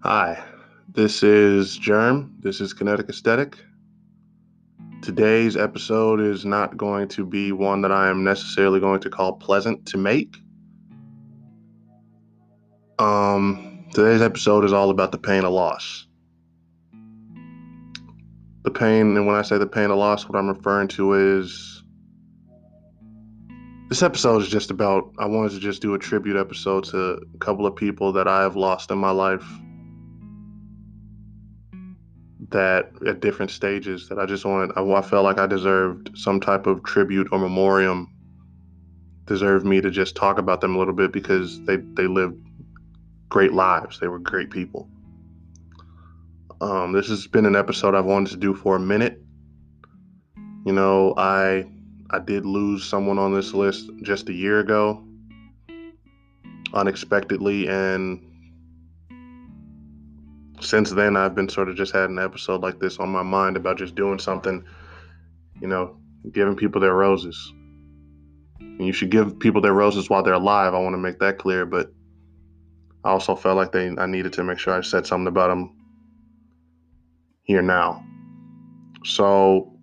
Hi, this is Germ. This is Kinetic Aesthetic. Today's episode is not going to be one that I am necessarily going to call pleasant to make. Today's episode is all about the pain of loss. The pain, and when I say the pain of loss, what I'm referring to is this episode is just about, I wanted to just do a tribute episode to a couple of people that I have lost in my life that at different stages that I felt like I deserved some type of tribute or memoriam, deserved me to just talk about them a little bit because they lived great lives. They were great people. This has been an episode I've wanted to do for a minute. You know, I did lose someone on this list just a year ago, unexpectedly, and since then I've been sort of just had an episode like this on my mind about just doing something, you know, giving people their roses. And you should give people their roses while they're alive. I want to make that clear, but I also felt like I needed to make sure I said something about them here now. So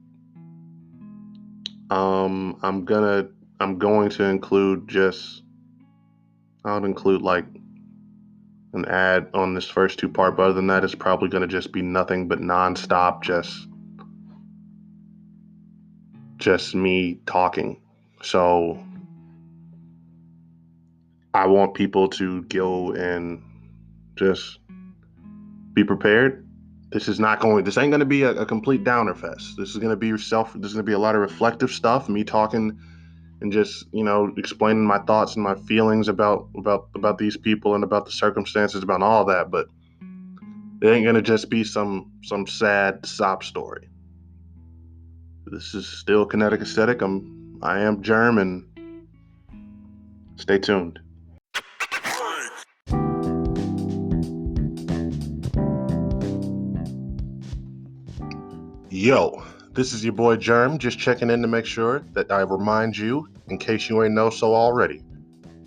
I'm going to include I'll include like an ad on this first two part, but other than that, it's probably gonna just be nothing but nonstop, just me talking. So I want people to go and just be prepared. This ain't gonna be a complete downer fest. This is gonna be a lot of reflective stuff, me talking and just explaining my thoughts and my feelings about these people and about the circumstances, about all that. But it ain't gonna just be some sad sob story. This is still Kinetic Aesthetic. I am Germ, and stay tuned. Yo, this is your boy Germ, just checking in to make sure that I remind you, in case you ain't know so already,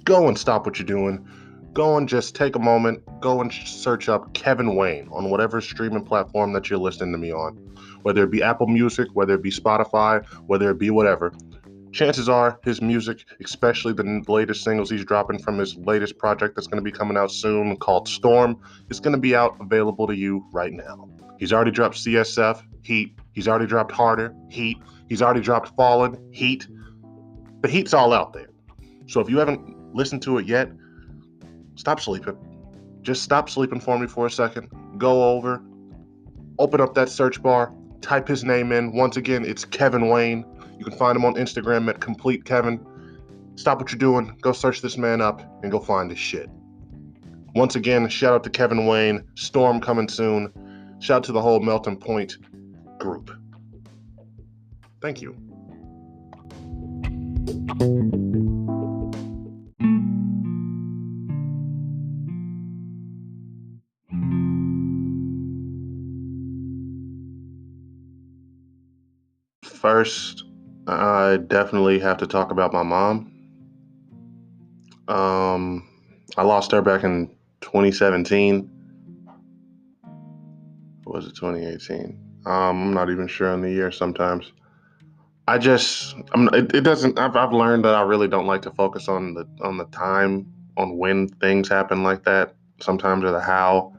go and stop what you're doing. Go and just take a moment, go and search up Kevin Wayne on whatever streaming platform that you're listening to me on. Whether it be Apple Music, whether it be Spotify, whether it be whatever. Chances are his music, especially the latest singles he's dropping from his latest project that's going to be coming out soon called Storm, is going to be out available to you right now. He's already dropped CSF, Heat. He's already dropped Harder, Heat. He's already dropped Fallen, Heat. The heat's all out there. So if you haven't listened to it yet, stop sleeping. Just stop sleeping for me for a second. Go over, open up that search bar, type his name in. Once again, it's Kevin Wayne. You can find him on Instagram at Complete Kevin. Stop what you're doing, go search this man up, and go find his shit. Once again, shout out to Kevin Wayne. Storm coming soon. Shout out to the whole Melting Point group. Thank you. First, I definitely have to talk about my mom. I lost her back in 2017. Or was it 2018? I'm not even sure on the year sometimes. It doesn't, I've learned that I really don't like to focus on the time, on when things happen like that, sometimes, or the how.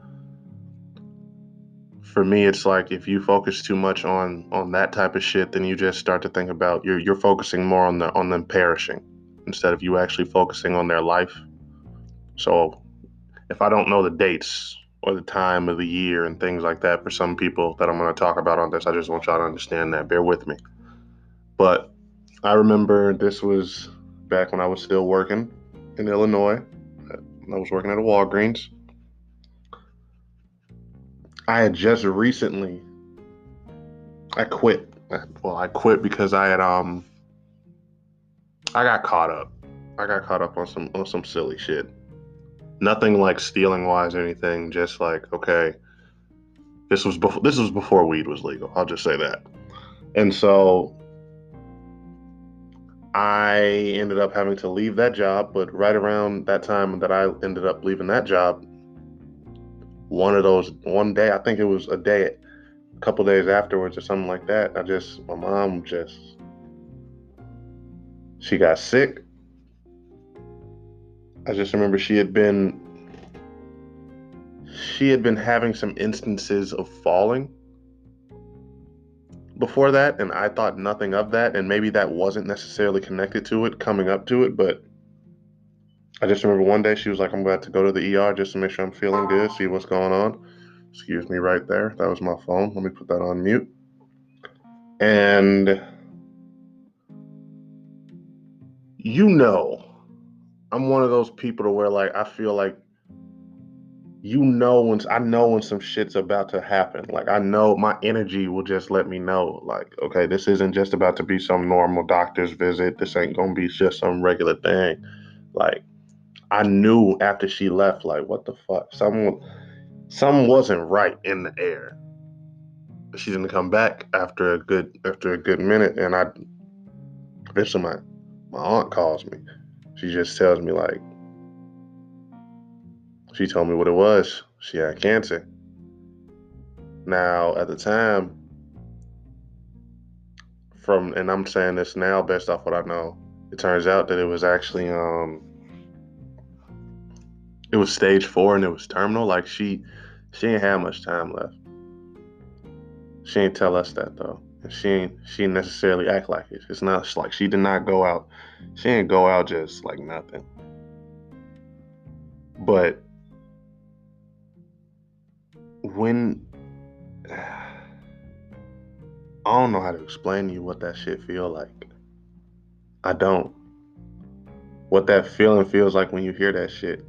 For me, it's like if you focus too much on that type of shit, then you just start to think about you're focusing more on them perishing instead of you actually focusing on their life. So if I don't know the dates or the time of the year and things like that for some people that I'm going to talk about on this, I just want y'all to understand that. Bear with me. But I remember this was back when I was still working in Illinois. I was working at a Walgreens. I had just recently, I quit. Well, I quit because I got caught up. I got caught up on some silly shit. Nothing like stealing wise or anything. Just like, okay, this was before weed was legal. I'll just say that. And so I ended up having to leave that job. But right around that time that I ended up leaving that job, one day, I think it was a couple days afterwards or something like that, my mom she got sick. I just remember she had been having some instances of falling before that, and I thought nothing of that, and maybe that wasn't necessarily connected to it coming up to it, but I just remember one day she was like, I'm about to go to the ER just to make sure I'm feeling good, see what's going on. Excuse me right there. That was my phone. Let me put that on mute. And you know, I'm one of those people to where like I feel like I know when some shit's about to happen. Like I know my energy will just let me know. Like, okay, this isn't just about to be some normal doctor's visit. This ain't gonna be just some regular thing. Like I knew after she left, like, what the fuck? Something wasn't right in the air. She didn't come back after a good minute, and I eventually my aunt calls me. She just tells me like she told me what it was. She had cancer. Now at the time, and I'm saying this now based off what I know, it turns out that it was stage 4 and it was terminal. Like she ain't had much time left. She ain't tell us that though. And she ain't necessarily act like it. It's not like she did not go out. She didn't go out just like nothing. But when I don't know how to explain to you what that shit feel like. I don't. What that feeling feels like when you hear that shit.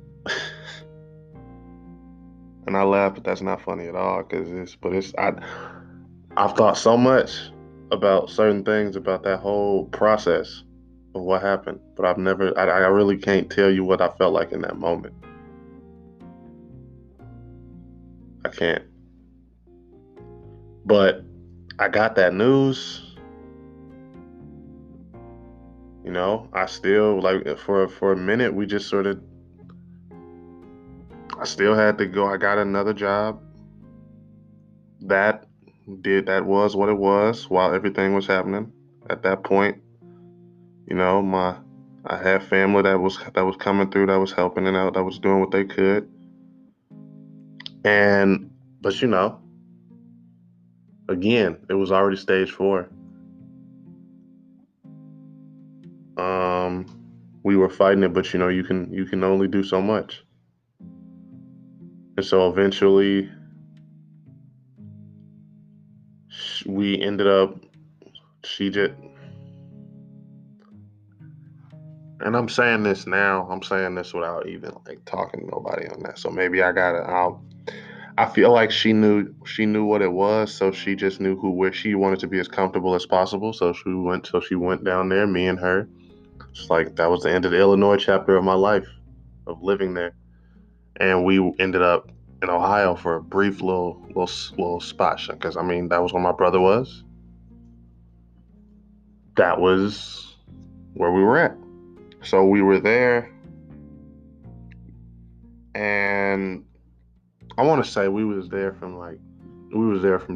And I laugh, but that's not funny at all. I've thought so much about certain things about that whole process of what happened, but I really can't tell you what I felt like in that moment. I can't. But I got that news. I still like for a minute we just sort of I still had to go. I got another job. That that was what it was while everything was happening. At that point, my I had family that was coming through, that was helping and out, that was doing what they could. And but again, it was already stage 4. Um, we were fighting it, but you can only do so much. And so eventually, we ended up. She just, and I'm saying this now. I'm saying this without even like talking to nobody on that. So maybe I feel like she knew what it was, so she just knew where she wanted to be as comfortable as possible. So she went down there, me and her. It's like that was the end of the Illinois chapter of my life of living there. And we ended up in Ohio for a brief little spot, because I mean that was where my brother was. That was where we were at. So we were there, and I want to say we was there from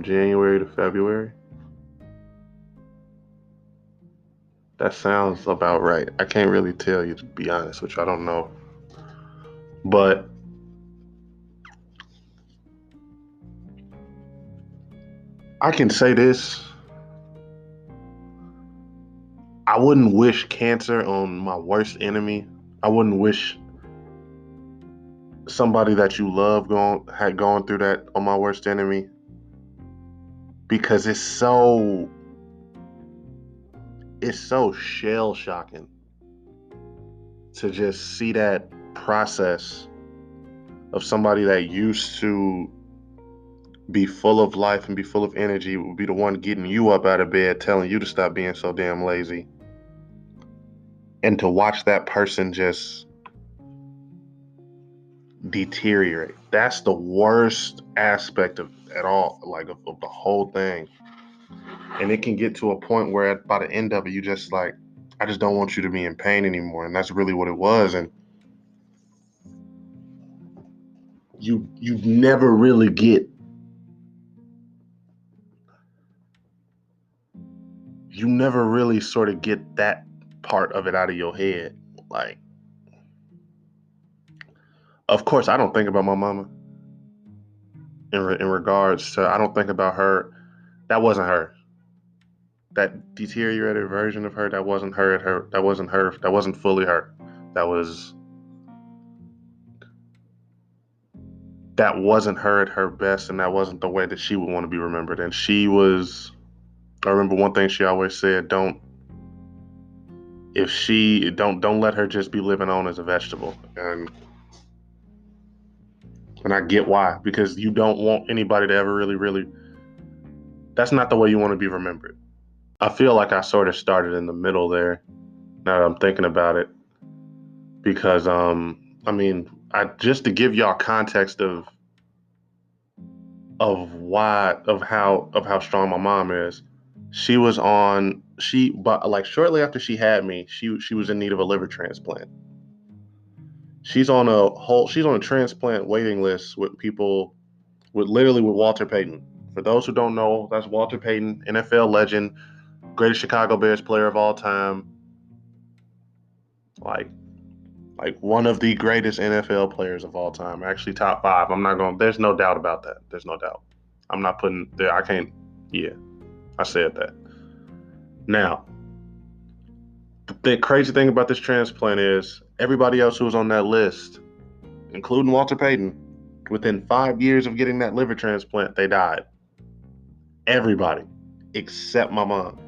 January to February. That sounds about right. I can't really tell you, to be honest, which I don't know, but I can say this: I wouldn't wish cancer on my worst enemy. I wouldn't wish somebody that you love had gone through that on my worst enemy, because it's so shell shocking to just see that process of somebody that used to be full of life and be full of energy would be the one getting you up out of bed, telling you to stop being so damn lazy, and to watch that person just deteriorate. That's the worst aspect of at all, like of the whole thing. And it can get to a point where by the end of it, you just like, I just don't want you to be in pain anymore. And that's really what it was. And you never really get sort of get that part of it out of your head. Like, of course, I don't think about my mama in regards to, I don't think about her. That wasn't her. That deteriorated version of her, that wasn't her at her. That wasn't her. That wasn't fully her. That was that wasn't her at her best, and that wasn't the way that she would want to be remembered. And she was. I remember one thing she always said: don't let her just be living on as a vegetable. And I get why, because you don't want anybody to ever really. That's not the way you want to be remembered. I feel like I sort of started in the middle there. Now that I'm thinking about it, because I mean, I just to give y'all context of how strong my mom is. But like shortly after she had me, she was in need of a liver transplant. She's on a transplant waiting list with people with Walter Payton. For those who don't know, that's Walter Payton, NFL legend, greatest Chicago Bears player of all time, like one of the greatest NFL players of all time. Actually, top five. I'm not going. There's no doubt about that. There's no doubt. I'm not putting there. I can't. Yeah, I said that. Now, the crazy thing about this transplant is everybody else who was on that list, including Walter Payton, within 5 years of getting that liver transplant, they died. Everybody, except my mom.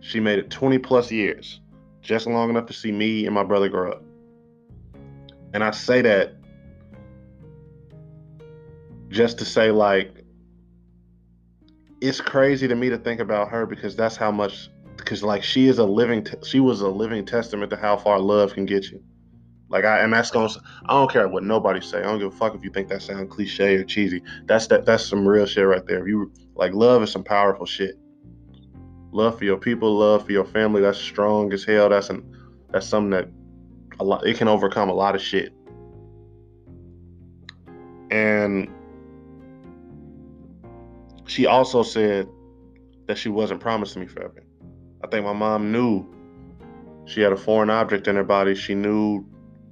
She made it 20 plus years, just long enough to see me and my brother grow up. And I say that just to say, like, it's crazy to me to think about her because that's how much, because like she was a living testament to how far love can get you. And that's gonna, I don't care what nobody say. I don't give a fuck if you think that sounds cliche or cheesy. That's some real shit right there. If you like, love is some powerful shit. Love for your people, love for your family. That's strong as hell. That's something that it can overcome a lot of shit. And she also said that she wasn't promised to me forever. I think my mom knew she had a foreign object in her body. She knew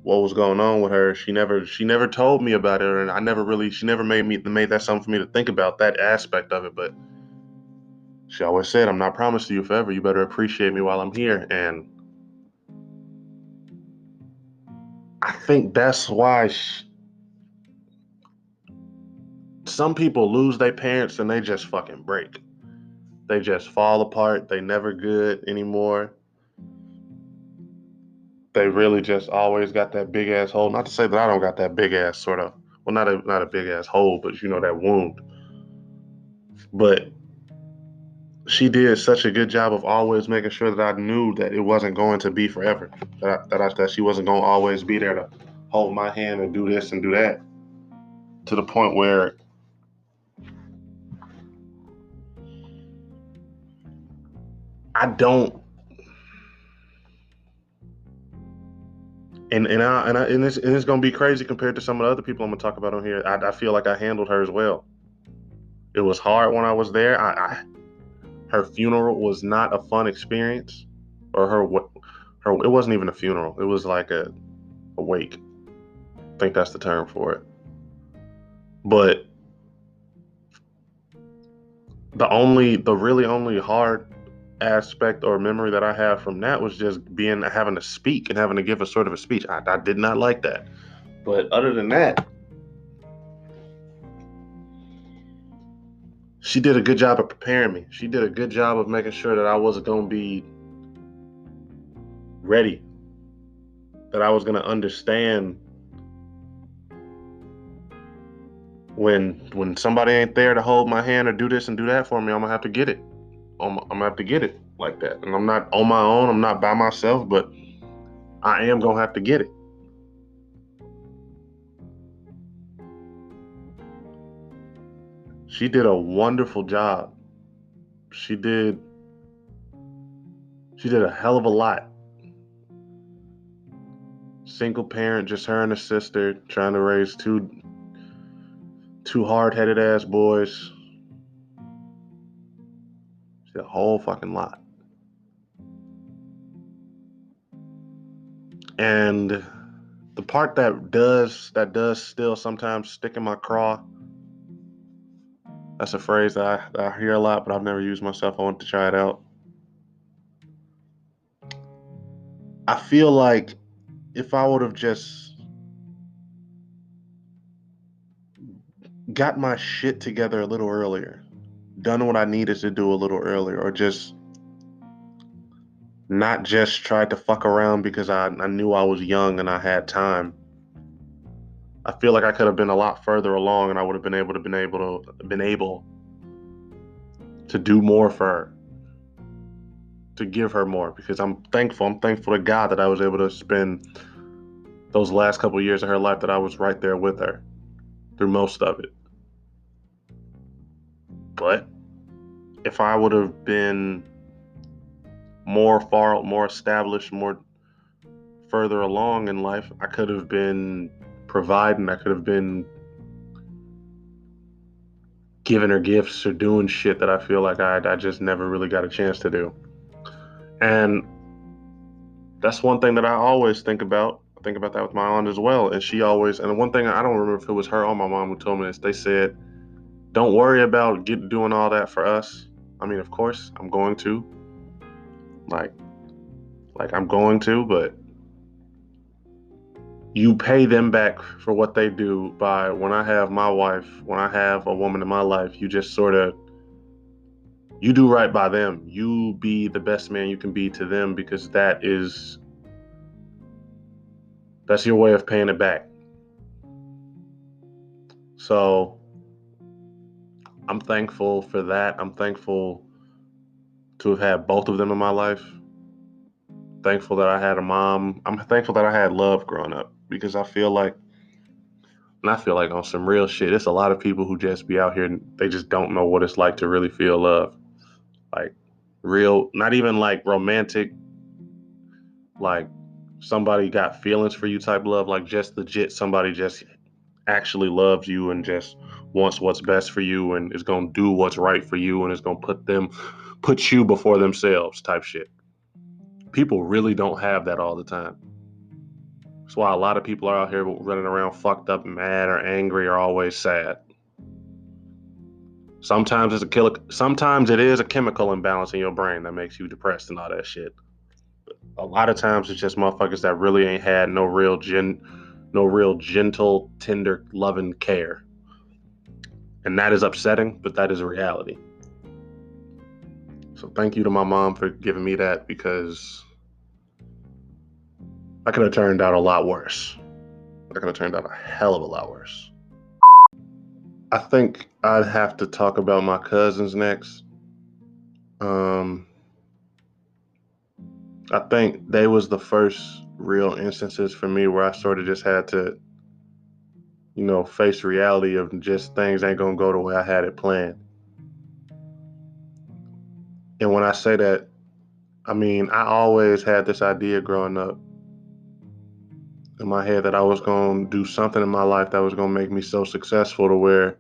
what was going on with her. She never told me about it, and she never made that something for me to think about that aspect of it. But she always said, "I'm not promised to you forever. You better appreciate me while I'm here." And I think that's why some people lose their parents and they just fucking break. They just fall apart. They never good anymore. They really just always got that big ass hole. Not to say that I don't got that big ass sort of, well, not a big ass hole, but that wound. But she did such a good job of always making sure that I knew that it wasn't going to be forever. That she wasn't going to always be there to hold my hand and do this and do that. To the point where I don't, and it's gonna be crazy compared to some of the other people I'm gonna talk about on here. I feel like I handled her as well. It was hard when I was there. Her funeral was not a fun experience, or her it wasn't even a funeral. It was like a wake. I think that's the term for it. But the really only hard aspect or memory that I have from that was just having to speak and having to give a sort of a speech. I did not like that. But other than that, she did a good job of preparing me. She did a good job of making sure that I wasn't going to be ready, that I was going to understand when somebody ain't there to hold my hand or do this and do that for me. I'm gonna have to get it. I'm gonna have to get it like that. And I'm not on my own. I'm not by myself, but I am gonna have to get it. She did a wonderful job. She did. She did a hell of a lot. Single parent, just her and her sister, trying to raise Two hard-headed ass boys. It's a whole fucking lot. And the part that does still sometimes stick in my craw. That's a phrase that I hear a lot, but I've never used myself. I want to try it out. I feel like if I would have just got my shit together a little earlier, done what I needed to do a little earlier, or just not just tried to fuck around because I knew I was young and I had time. I feel like I could have been a lot further along, and I would have been able to do more for her, to give her more, because I'm thankful. I'm thankful to God that I was able to spend those last couple of years of her life, that I was right there with her through most of it. But if I would have been more established, more further along in life, I could have been providing. I could have been giving her gifts or doing shit that I feel like I just never really got a chance to do. And that's one thing that I always think about. I think about that with my aunt as well. And she always, and one thing, I don't remember if it was her or my mom who told me this, they said, don't worry about doing all that for us. I mean, of course, I'm going to. Like I'm going to, but you pay them back for what they do by, when I have my wife, when I have a woman in my life, you just sort of, you do right by them. You be the best man you can be to them, because that's your way of paying it back. So I'm thankful for that. I'm thankful to have had both of them in my life. Thankful that I had a mom. I'm thankful that I had love growing up, because I feel like on some real shit, it's a lot of people who just be out here and they just don't know what it's like to really feel love. Like real, not even like romantic, like somebody got feelings for you type love, like just legit somebody just actually loves you and just wants what's best for you and is going to do what's right for you and is going to put you before themselves type shit. People really don't have that all the time. That's why a lot of people are out here running around fucked up, mad, or angry, or always sad. Sometimes it's a killer. Sometimes it is a chemical imbalance in your brain that makes you depressed and all that shit. A lot of times it's just motherfuckers that really ain't had no real gentle, tender, loving care. And that is upsetting, but that is a reality. So thank you to my mom for giving me that, because I could have turned out a lot worse. I could have turned out a hell of a lot worse. I think I'd have to talk about my cousins next. I think they was the first real instances for me where I sort of just had to, face reality of just things ain't gonna go the way I had it planned. And when I say that, I mean, I always had this idea growing up in my head that I was gonna do something in my life that was gonna make me so successful to where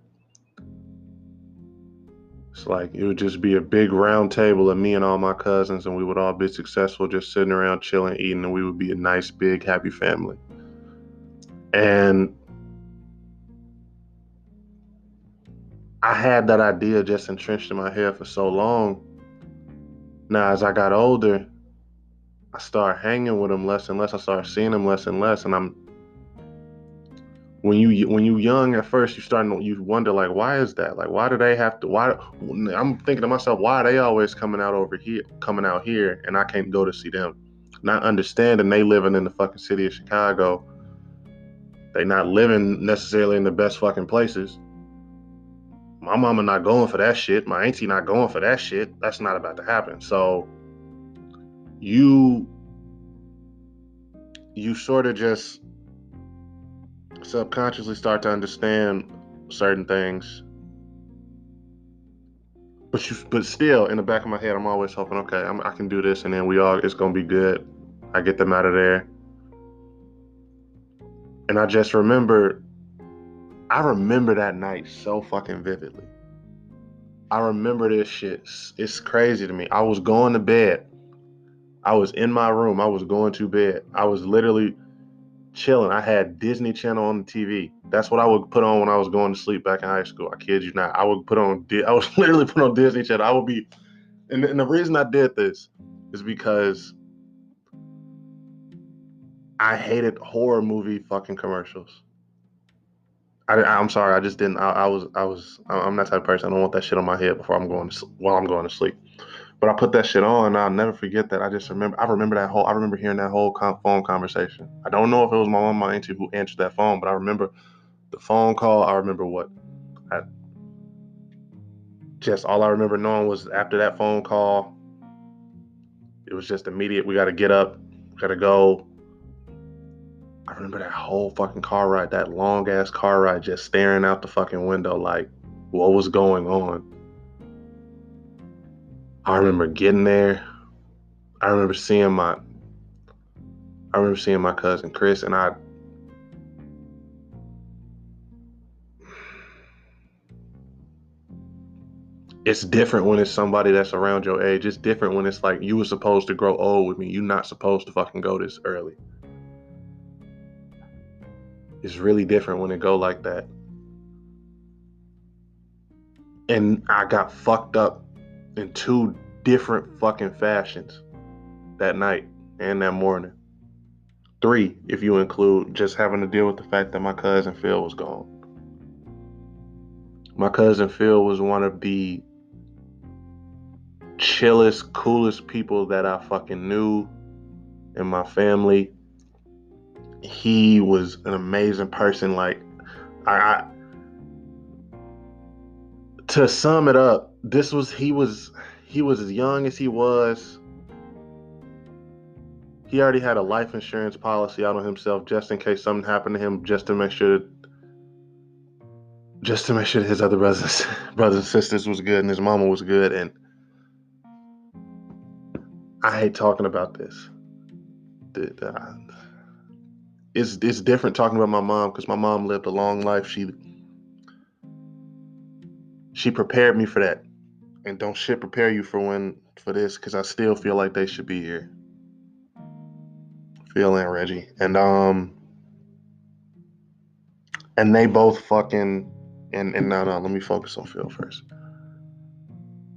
it's like it would just be a big round table of me and all my cousins, and we would all be successful just sitting around chilling, eating, and we would be a nice, big, happy family. And I had that idea just entrenched in my head for so long. Now, as I got older, I started hanging with them less and less. I started seeing them less and less. And when you young at first, you wonder, like, why is that? Like, why do they have to? Why? I'm thinking to myself, why are they always coming out here, and I can't go to see them? Not understanding they living in the fucking city of Chicago. They not living necessarily in the best fucking places. My mama not going for that shit. My auntie not going for that shit. That's not about to happen. So you sort of just subconsciously start to understand certain things. But still, in the back of my head, I'm always hoping, okay, I can do this, and then it's gonna be good. I get them out of there. And I just remember I remember that night so fucking vividly. I remember this shit. It's crazy to me. I was going to bed. I was in my room. I was going to bed. I was literally chilling. I had Disney Channel on the TV. That's what I would put on when I was going to sleep back in high school. I kid you not. I would put on. I was literally put on Disney Channel. I would be, and the reason I did this is because I hated horror movie fucking commercials. I'm sorry. I just didn't. I'm that type of person. I don't want that shit on my head before I'm going to while I'm going to sleep. But I put that shit on, and I'll never forget that. I remember that whole. I remember hearing that whole phone conversation. I don't know if it was my mom, my auntie who answered that phone, but I remember the phone call. I remember what. I, just all I remember knowing was after that phone call, it was just immediate. We got to get up. We got to go. I remember that whole fucking car ride, that long ass car ride, just staring out the fucking window like, what was going on? I remember getting there. I remember seeing my cousin Chris, and it's different when it's somebody that's around your age. It's different when it's like you were supposed to grow old with me. You're not supposed to fucking go this early. It's really different when it go like that. And I got fucked up in two different fucking fashions that night and that morning. Three, if you include just having to deal with the fact that my cousin Phil was gone. My cousin Phil was one of the chillest, coolest people that I fucking knew in my family. He was an amazing person. Like, I to sum it up, he was as young as he was. He already had a life insurance policy out on himself just in case something happened to him, just to make sure that his other brothers and sisters was good and his mama was good. And I hate talking about this. It's different talking about my mom because my mom lived a long life. She prepared me for that, and don't shit prepare you for this because I still feel like they should be here. Phil and Reggie, and they both fucking and no, let me focus on Phil first.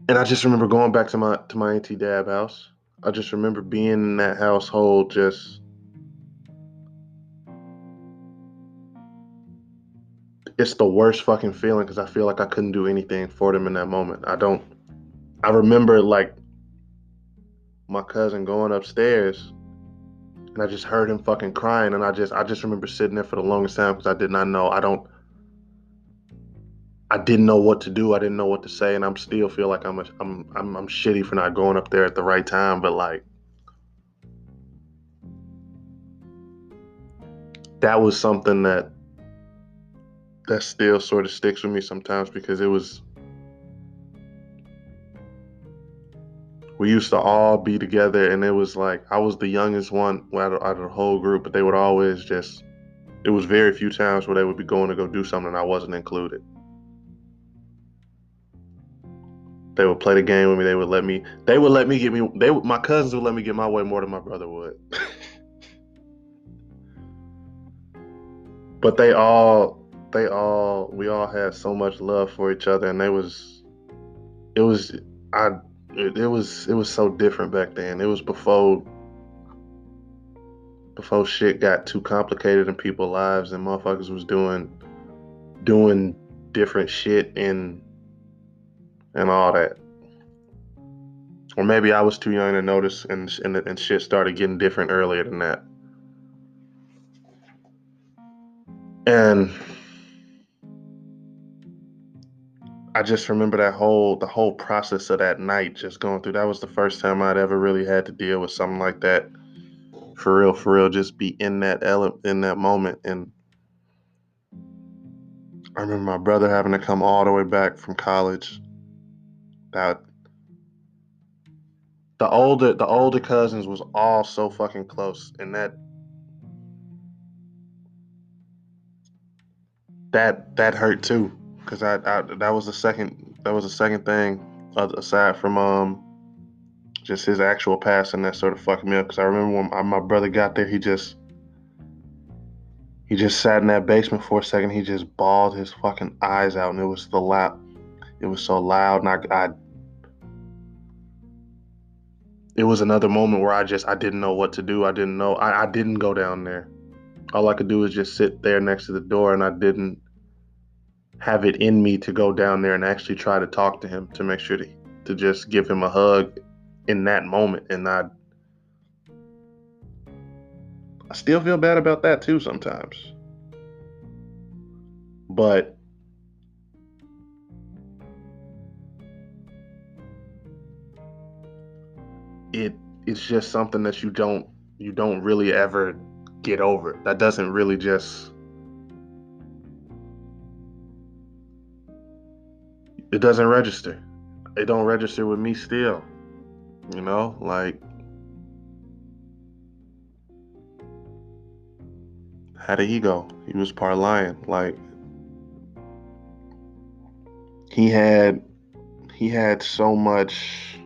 And I just remember going back to my auntie Dab house. I just remember being in that household. Just it's the worst fucking feeling because I feel like I couldn't do anything for them in that moment. I don't. I remember like my cousin going upstairs and I just heard him fucking crying and I just remember sitting there for the longest time because I did not know. I didn't know what to do. I didn't know what to say, and I'm still feel like I'm shitty for not going up there at the right time. But like that was something that still sort of sticks with me sometimes because it was we used to all be together and it was like I was the youngest one out of the whole group, but they would always just it was very few times where they would be going to go do something and I wasn't included. They would play the game with me. They would let me get me. My cousins would let me get my way more than my brother would. But we all had so much love for each other, and it was, I, it was so different back then. It was before shit got too complicated in people's lives, and motherfuckers was doing different shit and all that. Or maybe I was too young to notice, and shit started getting different earlier than that. And I just remember the whole process of that night just going through. That was the first time I'd ever really had to deal with something like that. For real, just be in in that moment. And I remember my brother having to come all the way back from college. That the older cousins was all so fucking close. And that hurt too, because I that was the second thing aside from just his actual passing that sort of fucked me up. Because I remember when my brother got there, he just sat in that basement for a second. He just bawled his fucking eyes out, and it was so loud, and it was another moment where I didn't know what to do. I didn't go down there. All I could do was just sit there next to the door, and I didn't have it in me to go down there and actually try to talk to him to make sure to just give him a hug in that moment. And I still feel bad about that too sometimes. But it it's just something that you don't really ever get over. That doesn't really just it doesn't register. It don't register with me still. Like, how did he go? He was part lion. Like, he had he had so much.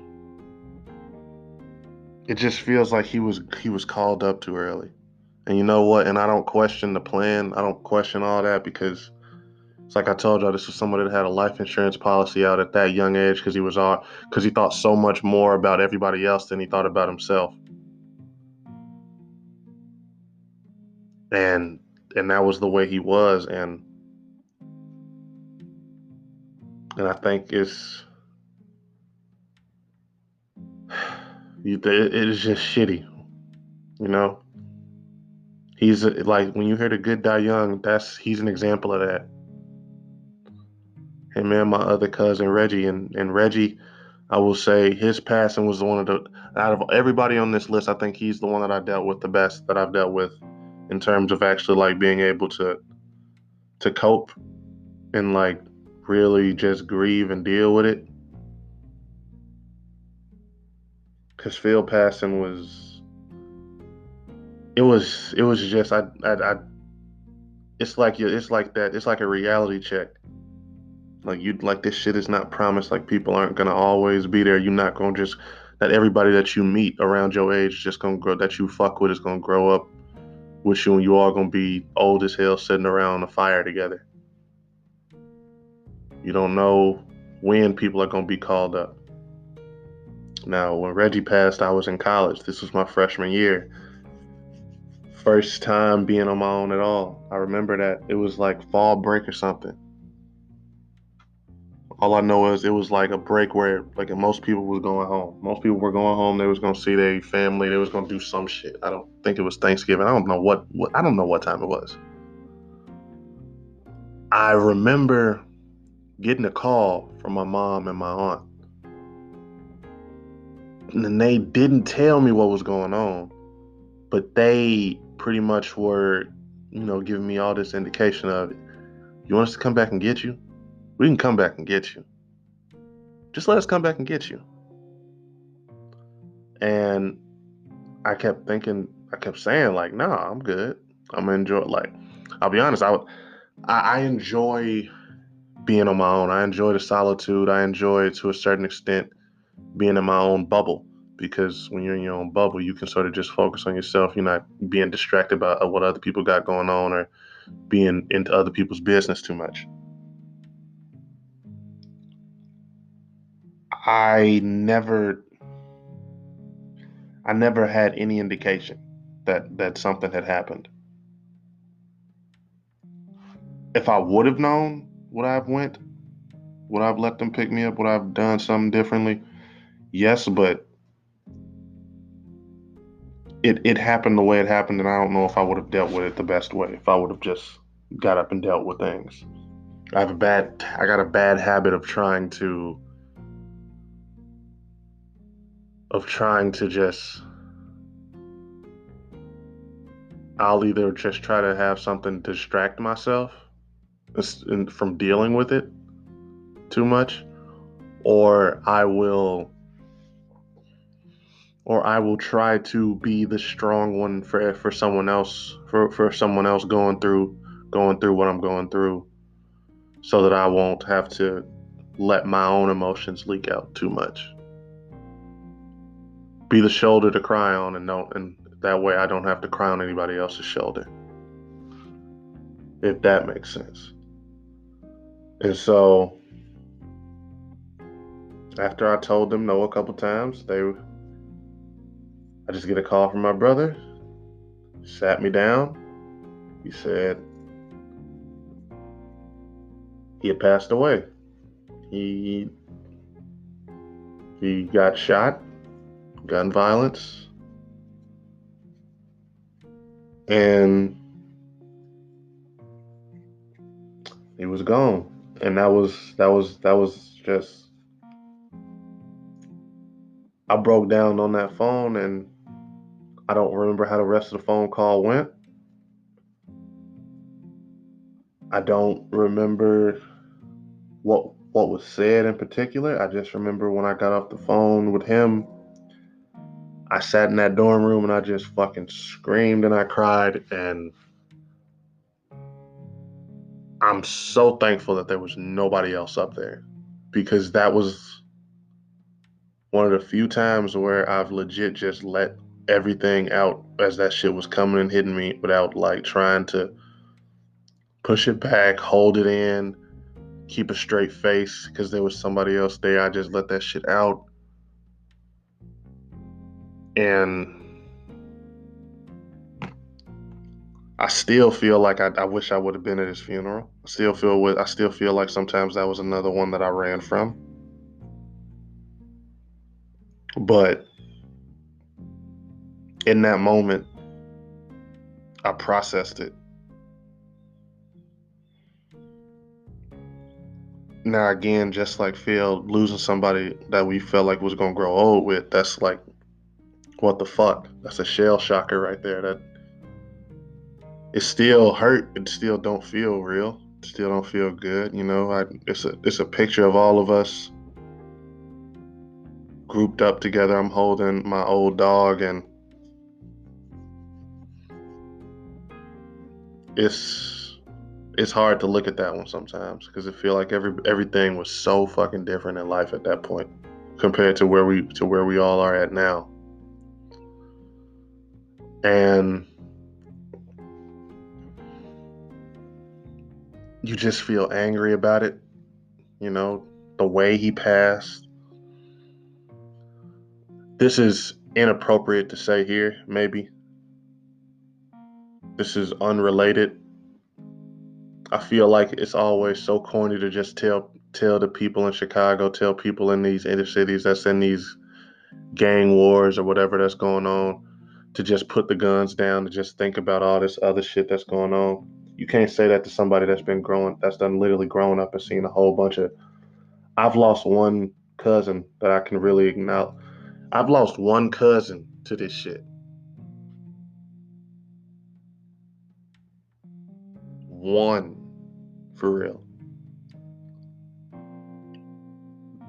It just feels like he was called up too early. And you know what? And I don't question the plan. I don't question all that because it's like I told y'all, this was somebody that had a life insurance policy out at that young age because he thought so much more about everybody else than he thought about himself. And that was the way he was. And I think it is just shitty, you know. He's like when you hear the good die young, he's an example of that. Him and my other cousin Reggie, and Reggie, I will say his passing was the one of the out of everybody on this list. I think he's the one that I dealt with the best that I've dealt with in terms of actually like being able to cope and like really just grieve and deal with it. Because Phil passing was it was just I it's like that it's like a reality check. Like you like this shit is not promised. Like people aren't gonna always be there. You're not gonna just that everybody that you meet around your age is just gonna grow that you fuck with is gonna grow up with you and you all gonna be old as hell sitting around a fire together. You don't know when people are gonna be called up. Now when Reggie passed, I was in college. This was my freshman year. First time being on my own at all. I remember that it was like fall break or something. All I know is it was like a break where like most people was going home. Most people were going home. They was gonna see their family. They was gonna do some shit. I don't think it was Thanksgiving. I don't know what I don't know what time it was. I remember getting a call from my mom and my aunt, and they didn't tell me what was going on, but they pretty much were, giving me all this indication of, you want us to come back and get you? We can come back and get you. Just let us come back and get you. And I kept saying like, nah, I'm good. I'm gonna enjoy like, I'll be honest, I enjoy being on my own. I enjoy the solitude. I enjoy to a certain extent being in my own bubble because when you're in your own bubble, you can sort of just focus on yourself. You're not being distracted by what other people got going on or being into other people's business too much. I never I never had any indication that something had happened. If I would have known, would I have went? Would I have let them pick me up? Would I have done something differently? Yes, but it happened the way it happened, and I don't know if I would have dealt with it the best way. If I would have just got up and dealt with things. I got a bad habit of trying to just I'll either just try to have something distract myself from dealing with it too much, or I will try to be the strong one for someone else going through what I'm going through. so that I won't have to let my own emotions leak out too much. Be the shoulder to cry on, and that way I don't have to cry on anybody else's shoulder. If that makes sense. And so after I told them no a couple times, I just get a call from my brother. Sat me down. He said he had passed away. He got shot, gun violence, and he was gone. And that was just, I broke down on that phone, and I don't remember how the rest of the phone call went. I don't remember what was said in particular. I just remember when I got off the phone with him, I sat in that dorm room and I just fucking screamed and I cried, and I'm so thankful that there was nobody else up there, because that was one of the few times where I've legit just let everything out as that shit was coming and hitting me without like trying to push it back, hold it in, keep a straight face because there was somebody else there. I just let that shit out. And I still feel like I wish I would have been at his funeral. I still feel like sometimes that was another one that I ran from. But in that moment, I processed it. Now again, just like Phil, losing somebody that we felt like was gonna grow old with, that's like, what the fuck? That's a shell shocker right there. That it still hurt. It still don't feel real. It still don't feel good. It's a picture of all of us grouped up together. I'm holding my old dog, and it's hard to look at that one sometimes because it feel like everything was so fucking different in life at that point compared to where we all are at now. And you just feel angry about it, the way he passed. This is inappropriate to say here, maybe. This is unrelated. I feel like it's always so corny to just tell the people in Chicago, tell people in these inner cities that's in these gang wars or whatever that's going on, to just put the guns down, to just think about all this other shit that's going on. You can't say that to somebody that's done literally grown up and seen a whole bunch of. I've lost one cousin that I can really acknowledge. I've lost one cousin to this shit. One, for real.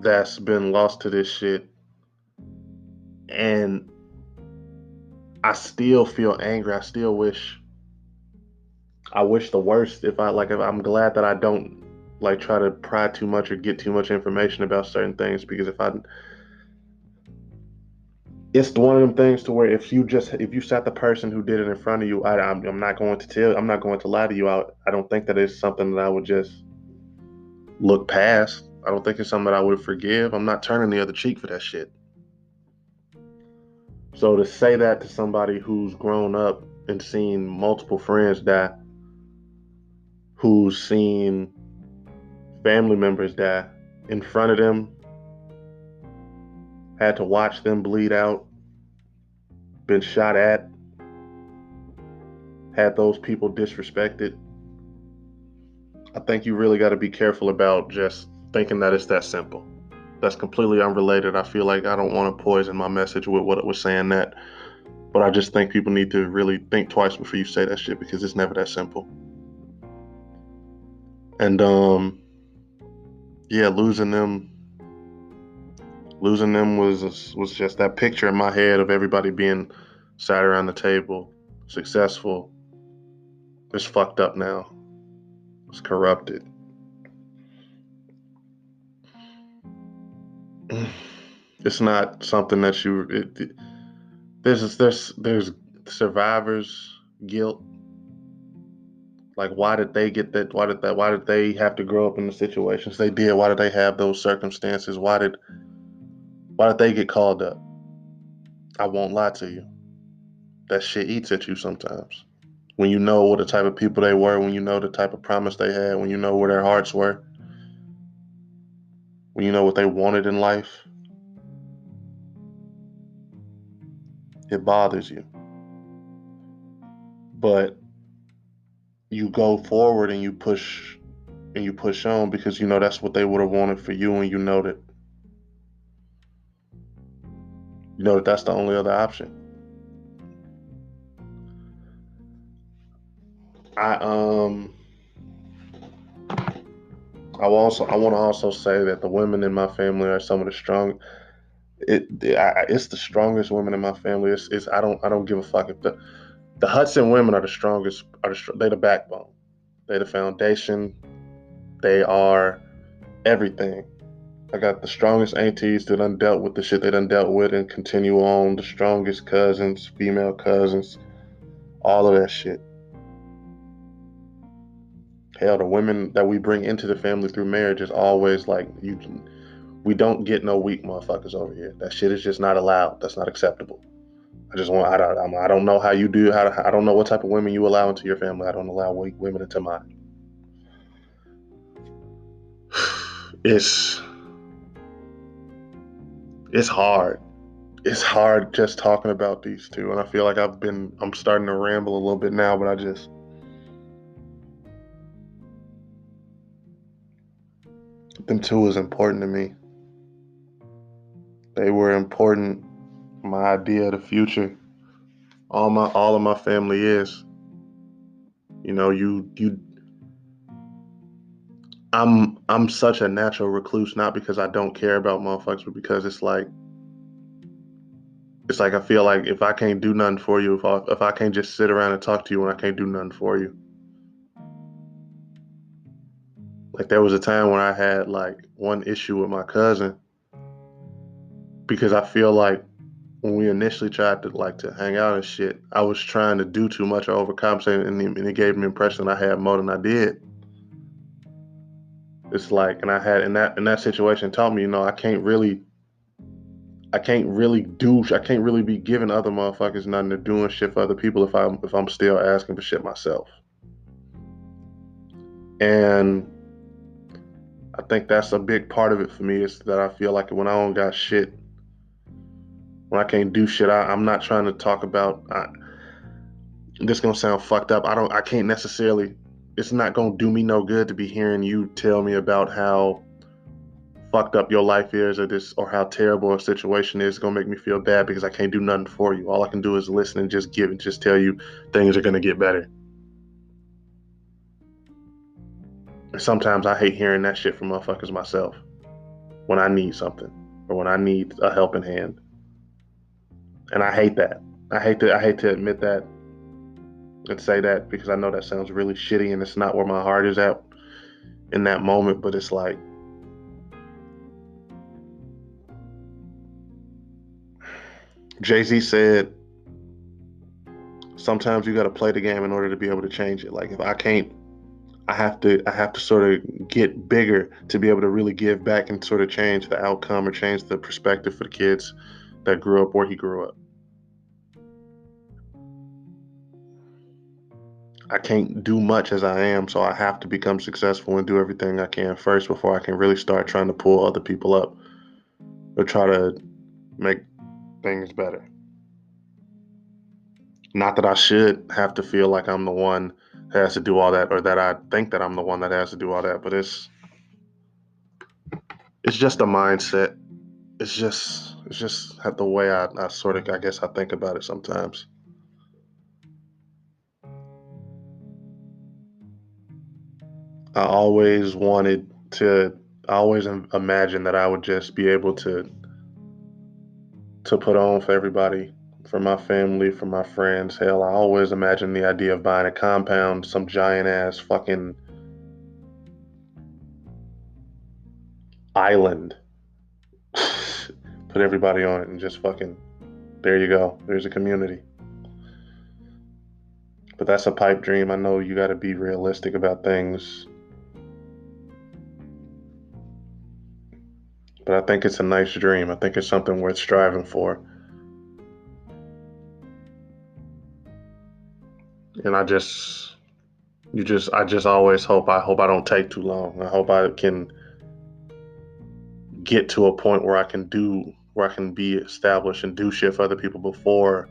That's been lost to this shit. And I still feel angry. I wish the worst. If I'm glad that I don't like try to pry too much or get too much information about certain things, because it's one of them things to where if you sat the person who did it in front of you, I'm not going to lie to you. I don't think that it's something that I would just look past. I don't think it's something that I would forgive. I'm not turning the other cheek for that shit. So to say that to somebody who's grown up and seen multiple friends die, who's seen family members die in front of them, had to watch them bleed out, been shot at, had those people disrespected, I think you really got to be careful about just thinking that it's that simple. That's completely unrelated. I feel like I don't want to poison my message with what it was saying that, but I just think people need to really think twice before you say that shit, because it's never that simple. And yeah, losing them was just that picture in my head of everybody being sat around the table, successful. It's fucked up now. It's corrupted. it's not something that there's survivors guilt. Like, why did they get that? Why did they have to grow up in the situations they did? Why did they have those circumstances? Why did they get called up? I won't lie to you. That shit eats at you sometimes. When you know what the type of people they were, when you know the type of promise they had, when you know where their hearts were, when you know what they wanted in life, it bothers you. But you go forward and you push on because you know that's what they would have wanted for you, and you know that that's the only other option. I I want to also say that the women in my family are some of the strong. It's the strongest women in my family. It's I don't give a fuck if the Hudson women are the strongest. They the backbone. They the foundation. They are everything. I got the strongest aunties that done dealt with the shit they done dealt with and continue on. The strongest cousins, female cousins, all of that shit. Hell, the women that we bring into the family through marriage is always like you. We don't get no weak motherfuckers over here. That shit is just not allowed. That's not acceptable. I don't know how you do. I don't know what type of women you allow into your family. I don't allow weak women into mine. It's it's hard. It's hard just talking about these two, and I feel like I'm starting to ramble a little bit now, but them two is important to me. They were important. My idea of the future. All of my family is. You know, you I'm such a natural recluse, not because I don't care about motherfuckers, but because it's like I feel like if I can't do nothing for you, if I can't just sit around and talk to you when I can't do nothing for you. Like there was a time when I had like one issue with my cousin because I feel like when we initially tried to like to hang out and shit, I was trying to do too much or overcompensate, and it gave me the impression that I had more than I did. It's like, and I had in that situation taught me, you know, I can't really be giving other motherfuckers nothing to doing shit for other people if I'm still asking for shit myself. And I think that's a big part of it for me is that I feel like when I don't got shit, when I can't do shit, I'm not trying to talk about. This gonna sound fucked up. I can't necessarily. It's not gonna do me no good to be hearing you tell me about how fucked up your life is or how terrible a situation is. It's gonna make me feel bad because I can't do nothing for you. All I can do is listen and just give and just tell you things are gonna get better. And sometimes I hate hearing that shit from motherfuckers myself when I need something or when I need a helping hand. And I hate that. I hate to admit that and say that because I know that sounds really shitty and it's not where my heart is at in that moment, but it's like Jay-Z said, sometimes you got to play the game in order to be able to change it. Like if I can't, I have to sort of get bigger to be able to really give back and sort of change the outcome or change the perspective for the kids that grew up where he grew up. I can't do much as I am, so I have to become successful and do everything I can first before I can really start trying to pull other people up or try to make things better. Not that I should have to feel like I'm the one that has to do all that or that I think that I'm the one that has to do all that, but it's just a mindset. It's just the way I sort of I guess I think about it sometimes. I always wanted to I always imagined that I would just be able to put on for everybody, for my family, for my friends. Hell, I always imagined the idea of buying a compound, some giant ass fucking island put everybody on it and just fucking, there you go. There's a community. But that's a pipe dream. I know you got to be realistic about things. But I think it's a nice dream. I think it's something worth striving for. And I just always hope I don't take too long. I hope I can get to a point where I can be established and do shit for other people before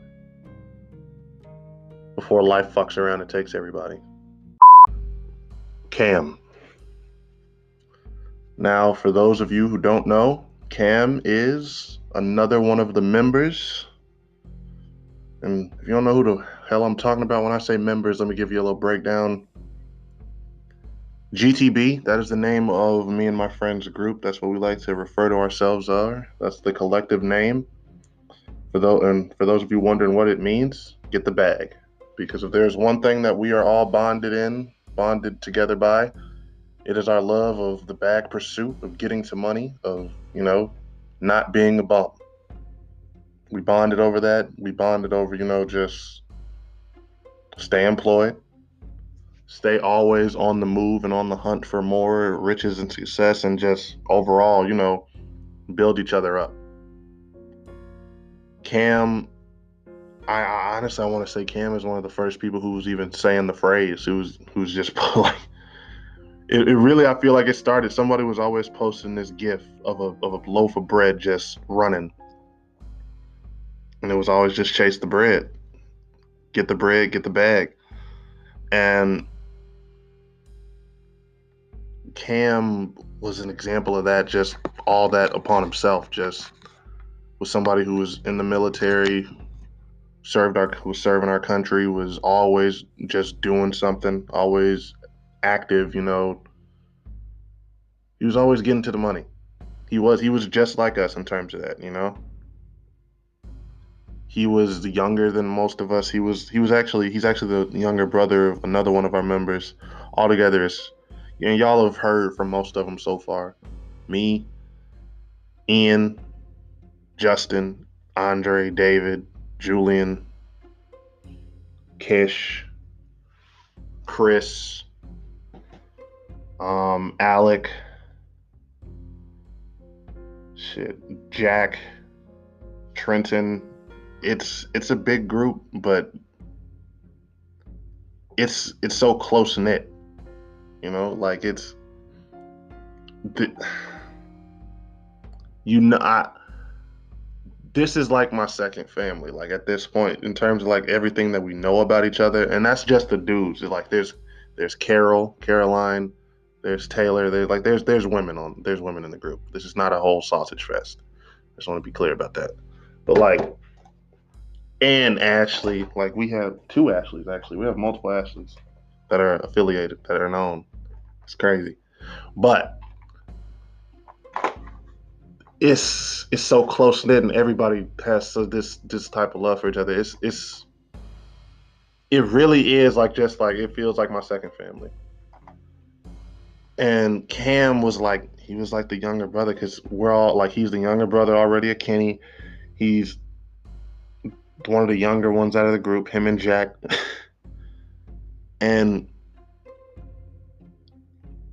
life fucks around and takes everybody. Cam. Now, for those of you who don't know, Cam is another one of the members. And if you don't know who the hell I'm talking about when I say members, let me give you a little breakdown. GTB, that is the name of me and my friends' group. That's what we like to refer to ourselves are. That's the collective name. For those of you wondering what it means, get the bag. Because if there's one thing that we are all bonded together by, it is our love of the bag pursuit, of getting to money, of, not being a bum. We bonded over that. We bonded over, just stay employed, stay always on the move and on the hunt for more riches and success, and just overall, build each other up. Cam, I honestly, I want to say Cam is one of the first people who was even saying the phrase, who's just like, it really, I feel like it started, somebody was always posting this gif of a loaf of bread just running. And it was always just chase the bread. Get the bread, get the bag. And Cam was an example of that, just all that upon himself, just was somebody who was in the military, was serving our country, was always just doing something, always active, He was always getting to the money. He was just like us in terms of that, He was younger than most of us. He's actually the younger brother of another one of our members. Altogether, y'all have heard from most of them so far. Me, Ian, Justin, Andre, David, Julian, Kish, Chris, Alec, Jack, Trenton. It's a big group, but it's so close knit, like it's this is like my second family, like at this point, in terms of like everything that we know about each other. And that's just the dudes. Like there's Caroline, there's Taylor, there's women in the group. This is not a whole sausage fest. I just want to be clear about that. But and Ashley, we have two Ashleys, actually. We have multiple Ashleys that are affiliated, that are known. It's crazy. But it's so close knit, and everybody has this type of love for each other. It really is it feels like my second family. And Cam was he was the younger brother, because we're all he's the younger brother already of Kenny. He's one of the younger ones out of the group, him and Jack. And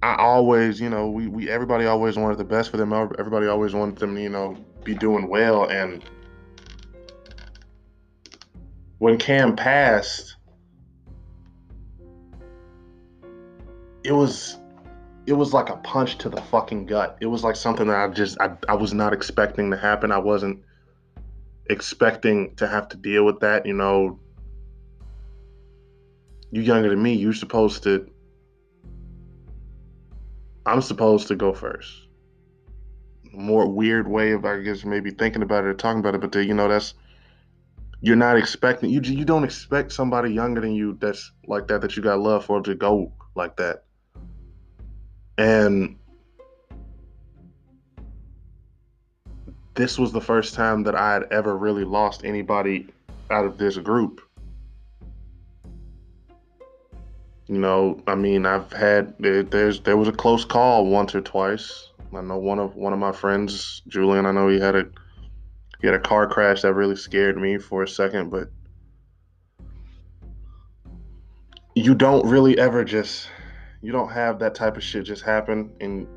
I always, everybody always wanted the best for them. Everybody always wanted them to, be doing well. And when Cam passed, it was like a punch to the fucking gut. It was like something that I was not expecting to happen. I wasn't expecting to have to deal with that. You're younger than me. I'm supposed to go first. More weird way of, I guess, maybe thinking about it or talking about it, but you're not expecting, you don't expect somebody younger than you that's like that you got love for, to go like that. And this was the first time that I had ever really lost anybody out of this group. I've had, there was a close call once or twice. I know one of my friends, Julian, I know he had He had a car crash that really scared me for a second, but you don't really ever just, you don't have that type of shit just happen, and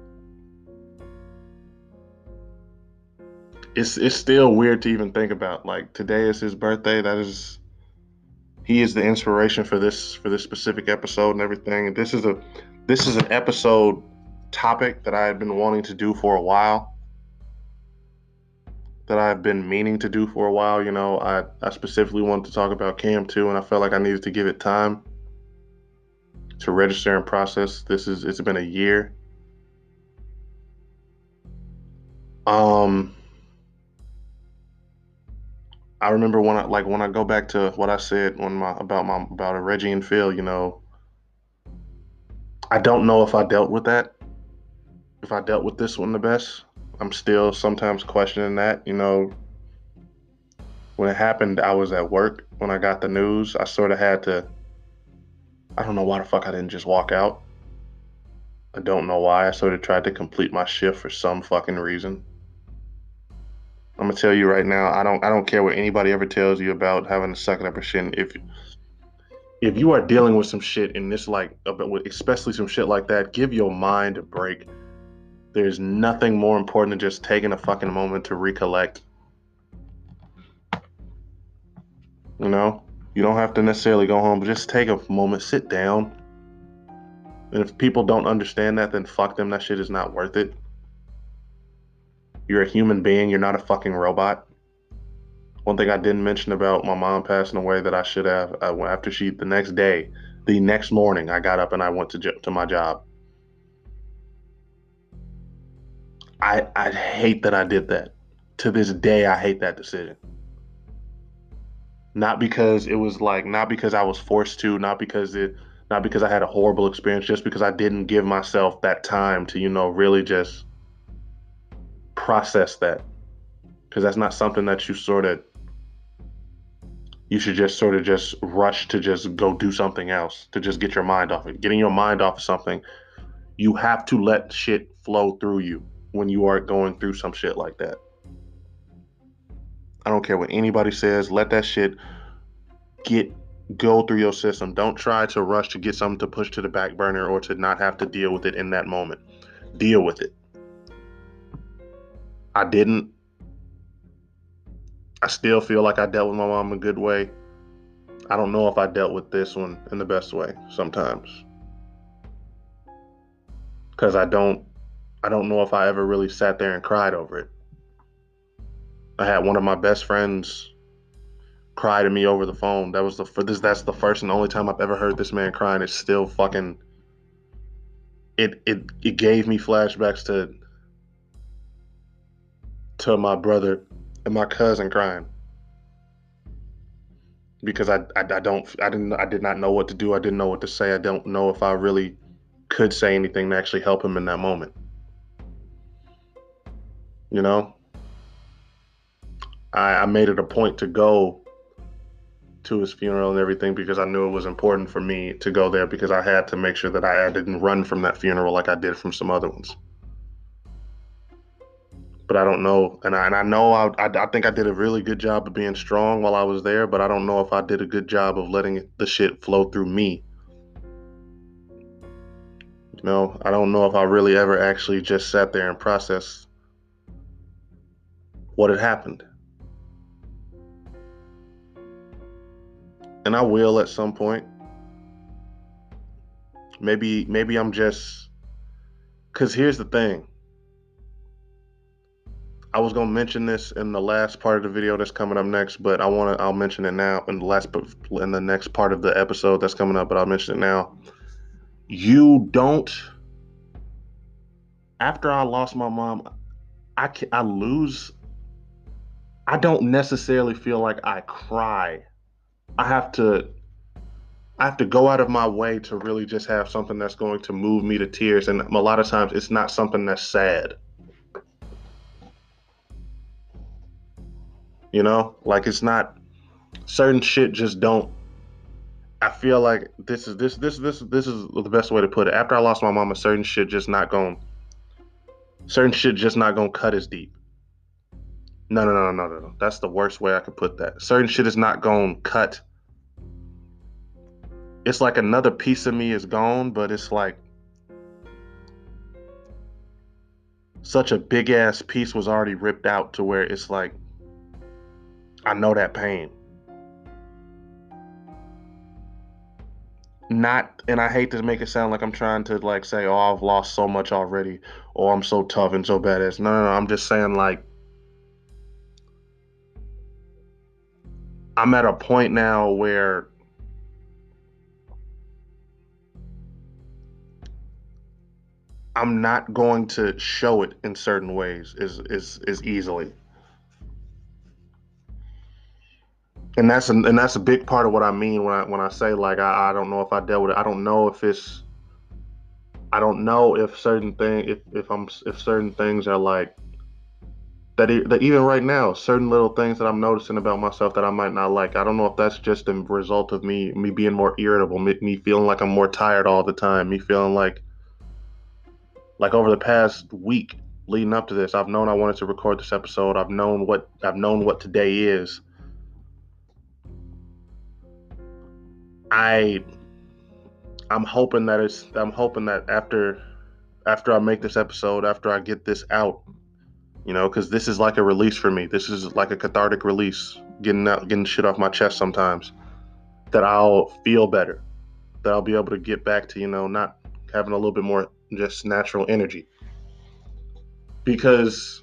it's still weird to even think about. Like, today is his birthday. He is the inspiration for this specific episode and everything. And this is an episode topic that I had been wanting to do for a while, that I've been meaning to do for a while. I specifically wanted to talk about Cam too, and I felt like I needed to give it time to register and process. It's been a year. Um, I remember when I go back to what I said about Reggie and Phil. I don't know if I dealt with that. If I dealt with this one the best. I'm still sometimes questioning that. When it happened, I was at work. When I got the news, I sort of had to. I don't know why the fuck I didn't just walk out. I don't know why. I sort of tried to complete my shift for some fucking reason. I'm gonna tell you right now, I don't care what anybody ever tells you about having a suck it up or shit. If you are dealing with some shit in this, like, especially some shit like that, give your mind a break. There's nothing more important than just taking a fucking moment to recollect. You don't have to necessarily go home, but just take a moment, sit down. And if people don't understand that, then fuck them. That shit is not worth it. You're a human being. You're not a fucking robot. One thing I didn't mention about my mom passing away that I should have, after the next morning, I got up and I went to my job. I hate that I did that. To this day, I hate that decision. Not because I was forced to, not because I had a horrible experience, just because I didn't give myself that time to, really just process that. Because that's not something that you should just sort of just rush to just go do something else, to just get your mind off it. Getting your mind off of something, you have to let shit flow through you when you are going through some shit like that. I don't care what anybody says. Let that shit get go through your system. Don't try to rush to get something to push to the back burner or to not have to deal with it in that moment. Deal with it. I didn't. I still feel like I dealt with my mom a good way. I don't know if I dealt with this one in the best way sometimes. Because I don't know if I ever really sat there and cried over it. I had one of my best friends cry to me over the phone. That's the first and only time I've ever heard this man crying. It's still fucking it gave me flashbacks to my brother and my cousin crying, because I did not know what to do. I didn't know what to say. I don't know if I really could say anything to actually help him in that moment. You know, I made it a point to go to his funeral and everything because I knew it was important for me to go there, because I had to make sure that I didn't run from that funeral like I did from some other ones. But I don't know, and I know I think I did a really good job of being strong while I was there, but I don't know if I did a good job of letting the shit flow through me. I don't know if I really ever actually just sat there and processed what had happened. And I will at some point. Maybe I'm just, because here's the thing. I was gonna mention this in the last part of the video that's coming up next, but I'll mention it now in the next part of the episode that's coming up, but I'll mention it now. You don't. After I lost my mom, I lose. I don't necessarily feel like I cry. I have to I have to go out of my way to really just have something that's going to move me to tears, and a lot of times it's not something that's sad. Like, it's not, certain shit just don't. I feel like this is the best way to put it. After I lost my mama, certain shit just not going cut as deep. No. That's the worst way I could put that. Certain shit is not going to cut. It's like another piece of me is gone, but it's like such a big ass piece was already ripped out to where it's like I know that pain. Not, and I hate to make it sound like I'm trying to like say, oh, I've lost so much already, or I'm so tough and so badass. No. I'm just saying like I'm at a point now where I'm not going to show it in certain ways is easily. And that's a big part of what I mean when I say like I don't know if I dealt with it. I don't know if certain thing if certain things are like that even right now, certain little things that I'm noticing about myself that I might not like. I don't know if that's just a result of me being more irritable, me feeling like I'm more tired all the time, me feeling like over the past week leading up to this, I've known I wanted to record this episode. I've known what today is. I I'm hoping that after I make this episode, after I get this out, because this is like a release for me. This is like a cathartic release, getting shit off my chest sometimes. That I'll feel better. That I'll be able to get back to not having a little bit more just natural energy. Because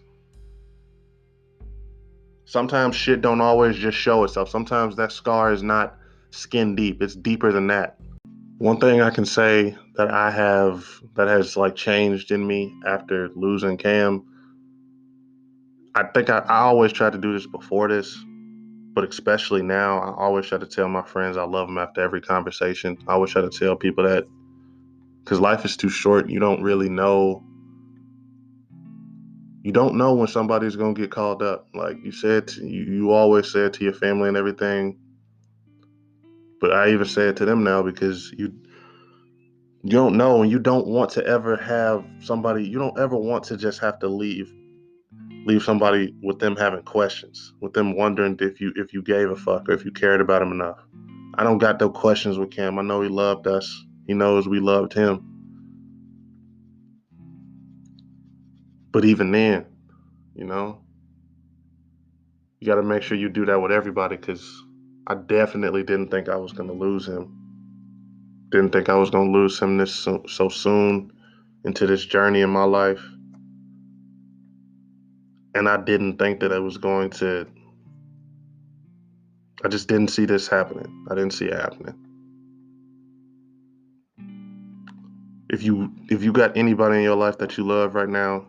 sometimes shit don't always just show itself. Sometimes that scar is not skin deep. It's deeper than that. One thing I can say that I have that has like changed in me after losing Cam, I think I always tried to do this before this, but especially now, I always try to tell my friends I love them after every conversation. I always try to tell people that because life is too short. You don't know when somebody's gonna get called up. Like you always say it to your family and everything, but I even say it to them now because you don't know, and you don't want to ever have somebody. You don't ever want to just have to leave somebody with them having questions, with them wondering if you gave a fuck or if you cared about him enough. I don't got no questions with Cam. I know he loved us. He knows we loved him. But even then, you know, you got to make sure you do that with everybody because I definitely didn't think I was going to lose him. Didn't think I was going to lose him this so soon into this journey in my life. And I didn't think that it was going to, I just didn't see this happening. I didn't see it happening. If you got anybody in your life that you love right now,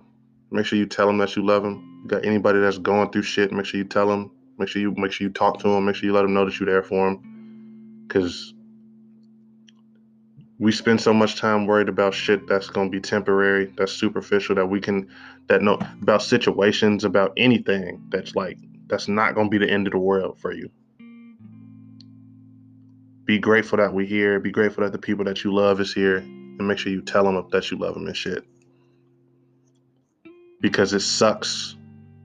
make sure you tell them that you love them. You got anybody that's going through shit, make sure you tell them. Make sure you talk to them. Make sure you let them know that you're there for them. Because we spend so much time worried about shit that's gonna be temporary, that's superficial, that no about situations, about anything that's not gonna be the end of the world for you. Be grateful that we're here. Be grateful that the people that you love is here, and make sure you tell them that you love them and shit. Because it sucks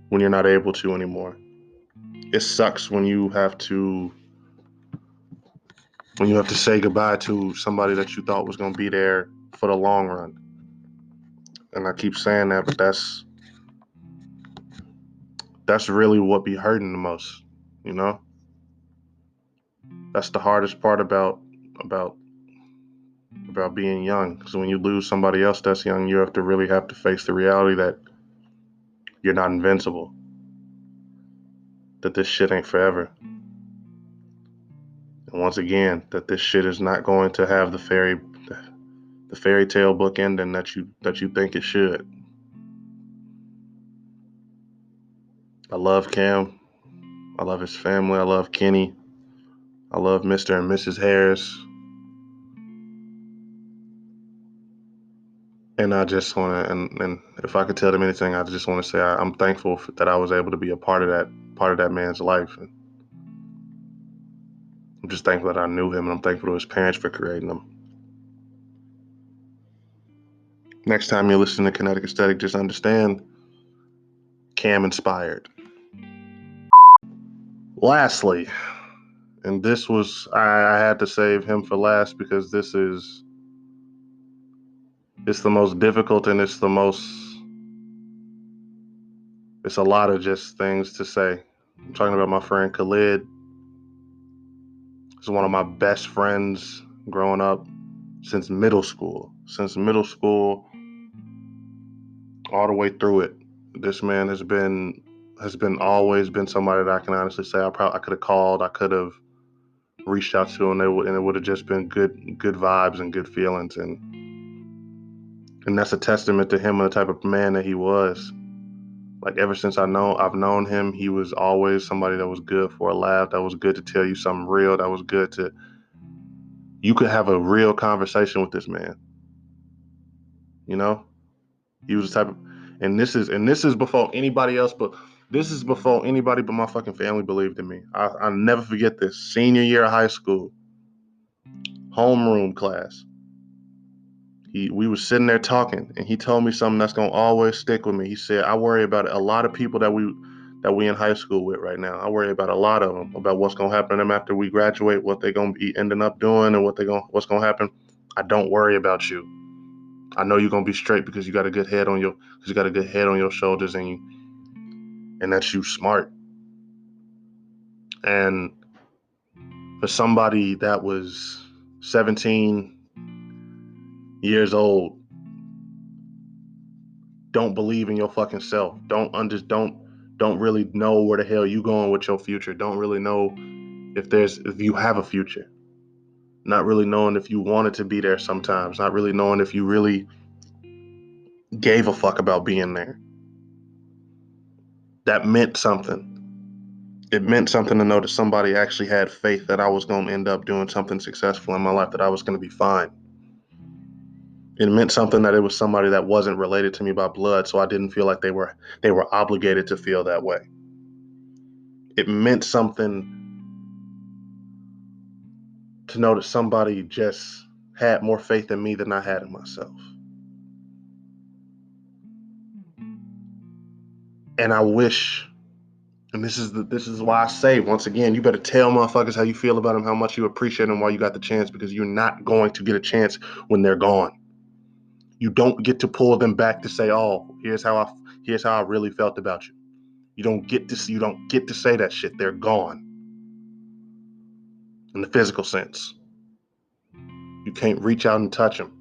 when you're not able to anymore. It sucks when you have to say goodbye to somebody that you thought was gonna be there for the long run. And I keep saying that, but that's really what be hurting the most, you know? That's the hardest part about about being young. Because when you lose somebody else that's young, you have to face the reality that you're not invincible. That this shit ain't forever. And once again, that this shit is not going to have the fairy tale book ending that you think it should. I love Cam. I love his family. I love Kenny. I love Mr. and Mrs. Harris. And I just want to, and if I could tell them anything, I just want to say I'm thankful that I was able to be a part of that man's life. And I'm just thankful that I knew him, and I'm thankful to his parents for creating him. Next time you listen to Kinetic Aesthetic, just understand Cam inspired. Lastly, and this was, I had to save him for last because it's the most difficult and it's a lot of just things to say. I'm talking about my friend Khalid. He's one of my best friends growing up since middle school. Since middle school, all the way through it. This man has been always been somebody that I can honestly say I could have called, I could have reached out to, and it would have just been good vibes and good feelings, and that's a testament to him and the type of man that he was. Like ever since I've known him, he was always somebody that was good for a laugh, that was good to tell you something real, that was good to you could have a real conversation with this man. You know, he was the type of, and this is before anybody else, but this is before anybody but my fucking family believed in me. I'll never forget this. Senior year of high school, homeroom class. We was sitting there talking, and he told me something that's gonna always stick with me. He said, "I worry about a lot of people that we in high school with right now. I worry about a lot of them, about what's gonna happen to them after we graduate, what they're gonna be ending up doing, and what's gonna happen. I don't worry about you. I know you're gonna be straight because you got a good head on your shoulders, and that you smart. And for somebody that was 17 years old, don't believe in your fucking self. Don't really know where the hell you going with your future. Don't really know if you have a future. Not really knowing if you wanted to be there sometimes. Not really knowing if you really gave a fuck about being there. That meant something. It meant something to know that somebody actually had faith that I was going to end up doing something successful in my life, that I was going to be fine. It meant something that it was somebody that wasn't related to me by blood, so I didn't feel like they were obligated to feel that way. It meant something to know that somebody just had more faith in me than I had in myself. And I wish, and this is why I say once again, you better tell motherfuckers how you feel about them, how much you appreciate them while you got the chance, because you're not going to get a chance when they're gone. You don't get to pull them back to say, "Oh, here's how I really felt about you." You don't get to say that shit. They're gone in the physical sense. You can't reach out and touch them.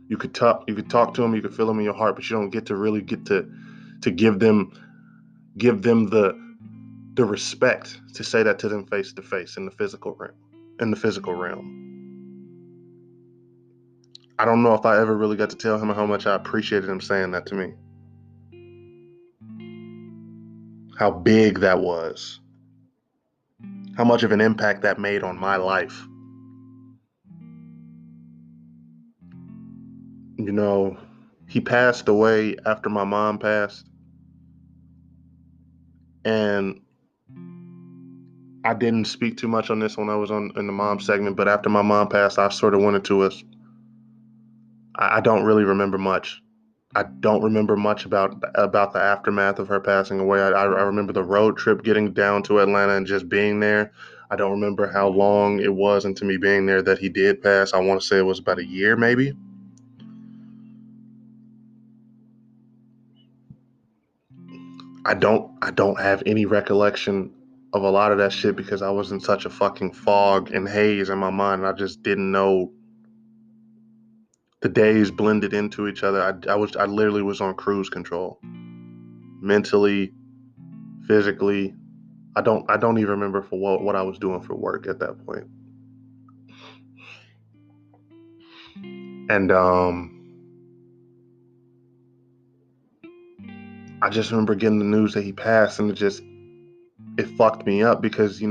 You could talk to them, you could feel them in your heart, but you don't get to really get to give them the respect to say that to them face to face in the physical realm. In the physical realm. I don't know if I ever really got to tell him how much I appreciated him saying that to me. How big that was. How much of an impact that made on my life. You know, he passed away after my mom passed, and I didn't speak too much on this when I was on in the mom segment, but after my mom passed, I sort of went into us. I don't really remember much. I don't remember much about the aftermath of her passing away. I remember the road trip getting down to Atlanta and just being there. I don't remember how long it was into me being there that he did pass. I want to say it was about a year, maybe. I don't have any recollection of a lot of that shit because I was in such a fucking fog and haze in my mind. And I just didn't know. The days blended into each other. I literally was on cruise control, mentally, physically. I don't even remember for what I was doing for work at that point. And I just remember getting the news that he passed, and it fucked me up because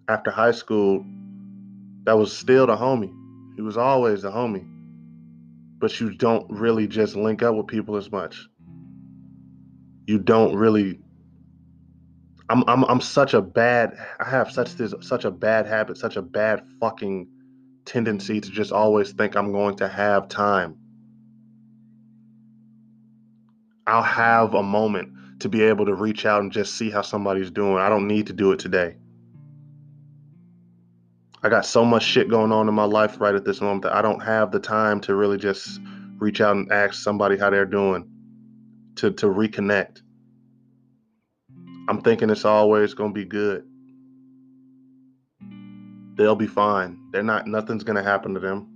after high school, that was still the homie. He was always the homie, but you don't really just link up with people as much. You don't really. I'm such a bad. I have such a bad habit, such a bad fucking tendency to just always think I'm going to have time. I'll have a moment. to be able to reach out and just see how somebody's doing. I don't need to do it today. I got so much shit going on in my life right at this moment that I don't have the time to really just reach out and ask somebody how they're doing, to reconnect. I'm thinking it's always going to be good. They'll be fine. Nothing's going to happen to them.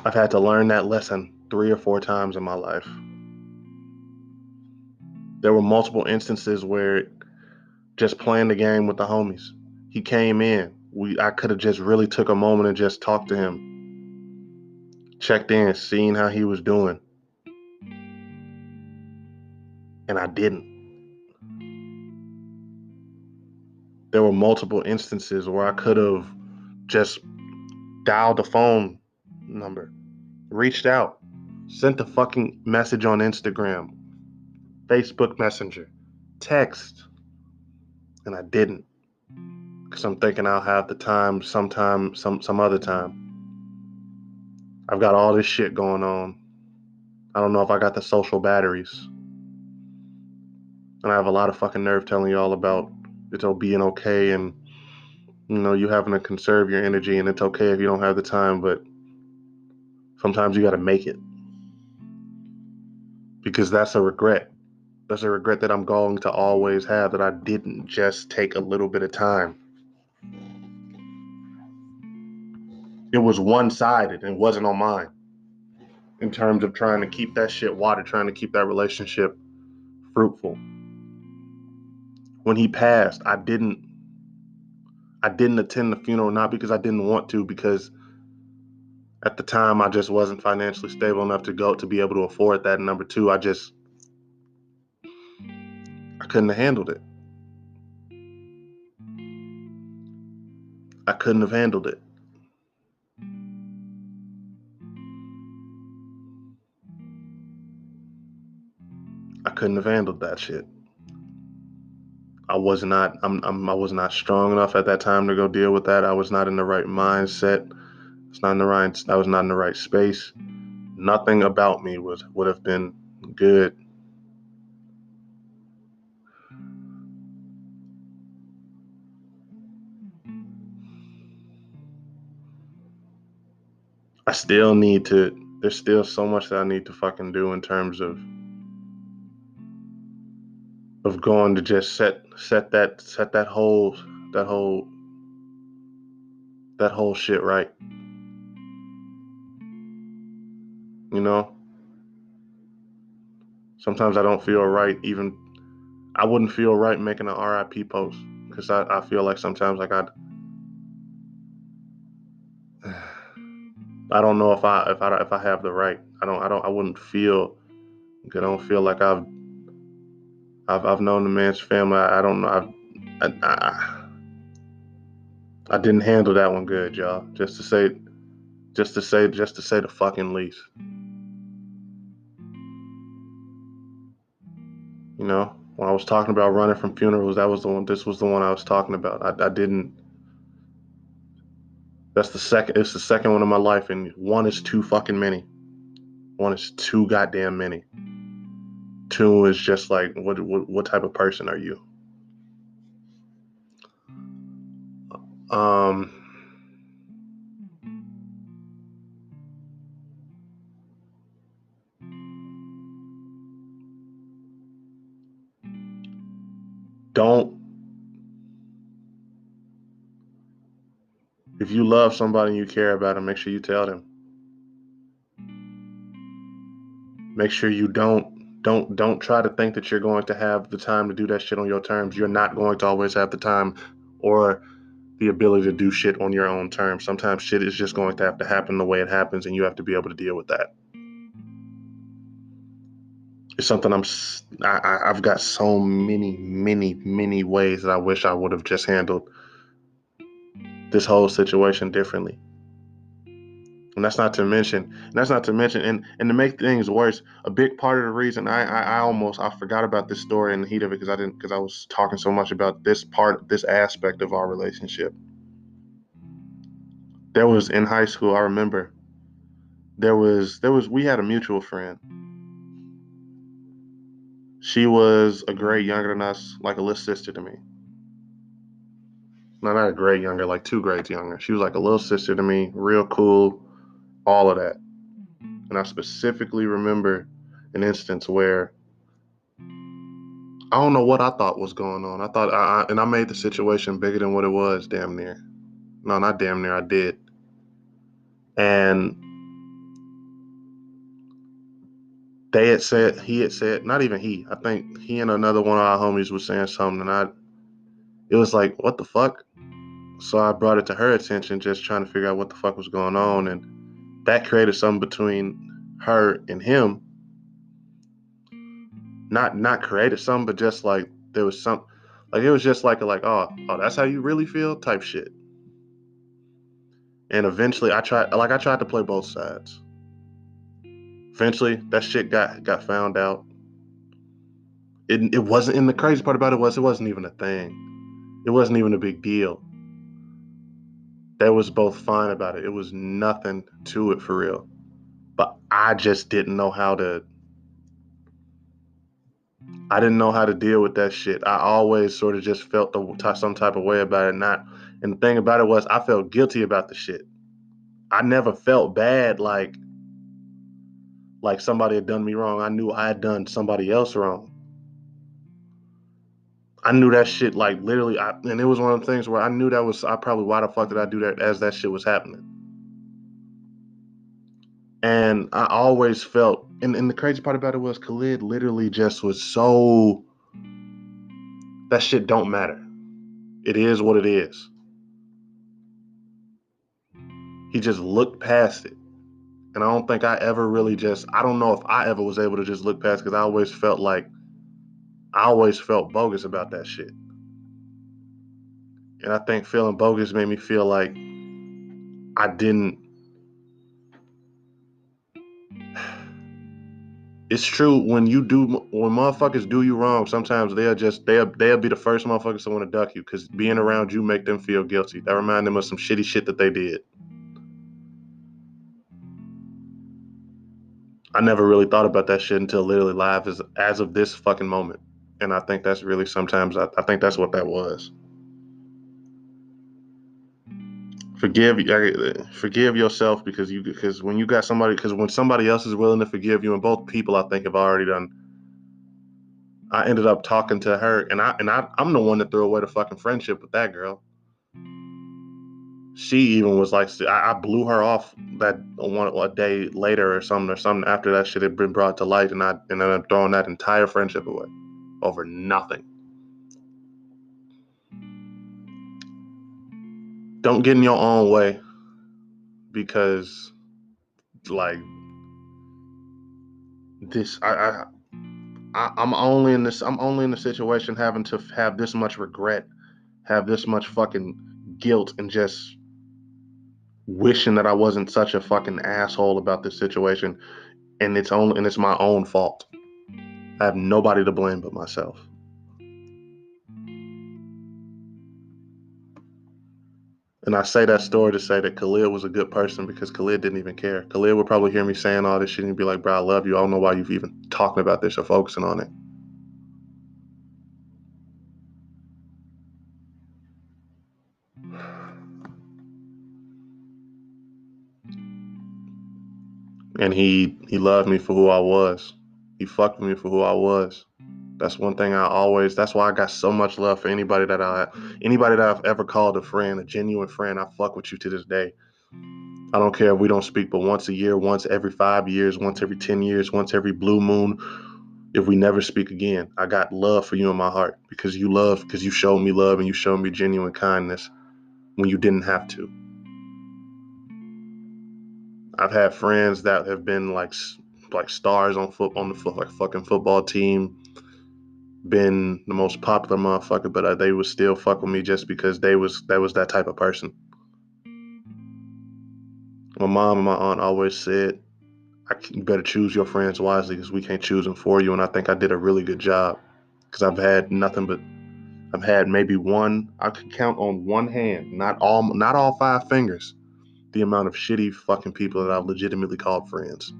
I've had to learn that lesson 3 or 4 times in my life. There were multiple instances where just playing the game with the homies, he came in. I could have just really took a moment and just talked to him, checked in, seen how he was doing, and I didn't. There were multiple instances where I could have just dialed the phone number, reached out, sent a fucking message on Instagram, Facebook Messenger, text, and I didn't. Because I'm thinking I'll have the time sometime, some other time. I've got all this shit going on. I don't know if I got the social batteries. And I have a lot of fucking nerve telling you all about it's all being okay and, you having to conserve your energy, and it's okay if you don't have the time, but sometimes you got to make it. Because that's a regret. That's a regret that I'm going to always have, that I didn't just take a little bit of time. It was one-sided and wasn't on mine in terms of trying to keep that shit watered, trying to keep that relationship fruitful. When he passed, I didn't attend the funeral, not because I didn't want to, because at the time I just wasn't financially stable enough to be able to afford that. And number two, I couldn't have handled it. I couldn't have handled it. I couldn't have handled that shit. I was not strong enough at that time to go deal with that. I was not in the right mindset. I was not in the right space. Nothing about me would have been good. There's still so much that I need to fucking do in terms of going to just set that whole shit right. Sometimes I don't feel right. Even I wouldn't feel right making an RIP post, because I feel like sometimes like I don't know if I have the right. I wouldn't feel good. I don't feel like I've known the man's family. I don't know. I didn't handle that one good, y'all. Just to say the fucking least. When I was talking about running from funerals, that was the one. This was the one I was talking about. I didn't. That's the second. It's the second one in my life, and one is too fucking many. One is too goddamn many. Two is just like, what type of person are you? Um. Don't. If you love somebody and you care about them, make sure you tell them. Make sure you don't try to think that you're going to have the time to do that shit on your terms. You're not going to always have the time or the ability to do shit on your own terms. Sometimes shit is just going to have to happen the way it happens, and you have to be able to deal with that. It's something I've got so many ways that I wish I would have just handled this whole situation differently. And that's not to mention, and to make things worse, a big part of the reason I forgot about this story in the heat of it, because I was talking so much about this aspect of our relationship. There was, in high school, I remember, we had a mutual friend. She was a grade younger than us, like a little sister to me. No, not a grade younger, like 2 grades younger. She was like a little sister to me, real cool, all of that. And I specifically remember an instance where I don't know what I thought was going on. I thought, and I made the situation bigger than what it was, damn near. No, not damn near, I did. And he had said, not even he, I think he and another one of our homies was saying something, and it was like, what the fuck? So I brought it to her attention, just trying to figure out what the fuck was going on. And that created something between her and him. Not created something, but just like there was some, like it was just like oh, that's how you really feel type shit. And eventually I tried to play both sides. Eventually that shit got found out. It wasn't, and the crazy part about it wasn't even a thing. It wasn't even a big deal. They was both fine about it. It was nothing to it for real. But I just didn't know how to I didn't know how to deal with that shit. I always sort of just felt some type of way about it. And the thing about it was, I felt guilty about the shit. I never felt bad like somebody had done me wrong. I knew I had done somebody else wrong. I knew that shit like literally, and it was one of the things where I knew that was I probably why the fuck did I do that as that shit was happening. And I always felt, and the crazy part about it was Khalid literally just was so that shit don't matter. It is what it is. He just looked past it. And I don't think I don't know if I ever was able to just look past because I always felt bogus about that shit. And I think feeling bogus made me feel like I didn't. It's true when motherfuckers do you wrong, sometimes they'll be the first motherfuckers to want to duck you because being around you make them feel guilty. That remind them of some shitty shit that they did. I never really thought about that shit until literally live as of this fucking moment. And I think that's really sometimes I think that's what that was. Forgive yourself because when you got somebody because when somebody else is willing to forgive you, and both people I think have already done. I ended up talking to her, and I'm the one that threw away the fucking friendship with that girl. She even was like, I blew her off that one a day later or something after that shit had been brought to light, and I ended up throwing that entire friendship away over nothing. Don't get in your own way because like this I'm only in this I'm only in the situation having to have this much regret, have this much fucking guilt, and just wishing that I wasn't such a fucking asshole about this situation, and it's my own fault. I have nobody to blame but myself. And I say that story to say that Khalid was a good person because Khalid didn't even care. Khalid would probably hear me saying all this shit and be like, bro, I love you. I don't know why you've even talking about this or focusing on it. And he loved me for who I was. He fucked with me for who I was. That's one thing that's why I got so much love for anybody that I've ever called a friend, a genuine friend. I fuck with you to this day. I don't care if we don't speak, but once a year, once every 5 years, once every 10 years, once every blue moon, if we never speak again, I got love for you in my heart because you showed me love and you showed me genuine kindness when you didn't have to. I've had friends that have been like stars on the like fucking football team, been the most popular motherfucker, but they would still fuck with me just because that was that type of person. My mom and my aunt always said, you better choose your friends wisely because we can't choose them for you. And I think I did a really good job because I've had maybe one, I could count on one hand, not all 5 fingers, the amount of shitty fucking people that I've legitimately called friends.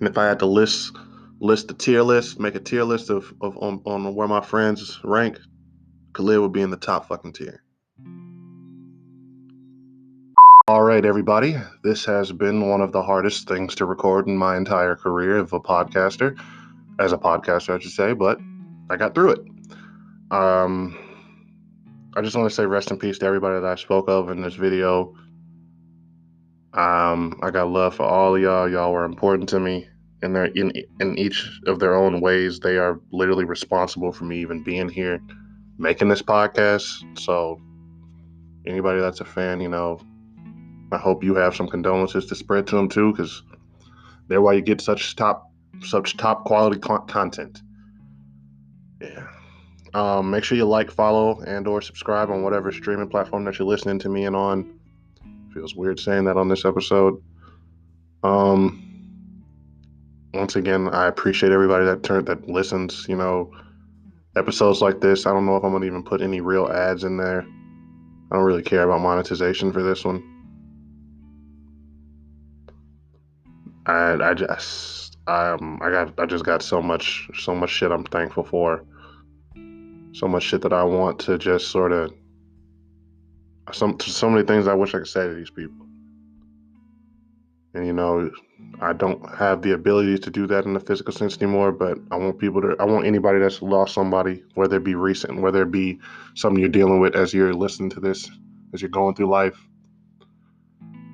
And if I had to list the tier list, make a tier list of on where my friends rank, Khalid would be in the top fucking tier. All right, everybody. This has been one of the hardest things to record in my entire career as a podcaster, I should say, but I got through it. I just want to say rest in peace to everybody that I spoke of in this video. I got love for all of y'all. Y'all were important to me, and they're in each of their own ways. They are literally responsible for me even being here, making this podcast. So, anybody that's a fan, I hope you have some condolences to spread to them too, because they're why you get such top quality content. Yeah. Make sure you like, follow, and or subscribe on whatever streaming platform that you're listening to me on. Feels weird saying that on this episode. Once again, I appreciate everybody that listens. Episodes like this, I don't know if I'm gonna even put any real ads in there. I don't really care about monetization for this one. I just got so much shit I'm thankful for. So much shit that I want to just sort of so many things I wish I could say to these people. And I don't have the ability to do that in the physical sense anymore, but I want anybody that's lost somebody, whether it be recent, whether it be something you're dealing with as you're listening to this, as you're going through life.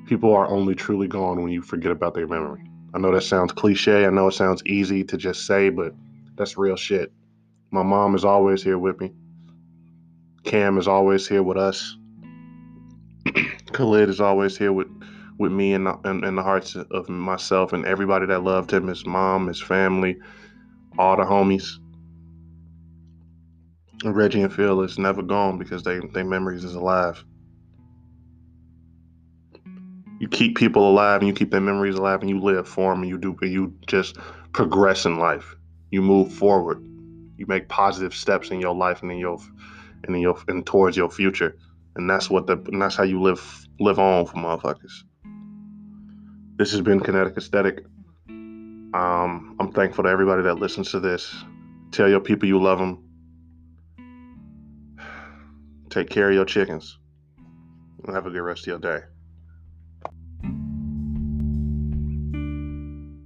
People are only truly gone when you forget about their memory. I know that sounds cliche. I know it sounds easy to just say, but that's real shit. My mom is always here with me. Cam is always here with us. Khalid is always here with me in the hearts of myself and everybody that loved him, his mom, his family, all the homies. And Reggie and Phil is never gone because they memories is alive. You keep people alive and you keep their memories alive and you live for them and you just progress in life. You move forward. You make positive steps in your life and towards your future. And that's how you live on for motherfuckers. This has been Kinetic Aesthetic. I'm thankful to everybody that listens to this. Tell your people you love them. Take care of your chickens. Have a good rest of your day.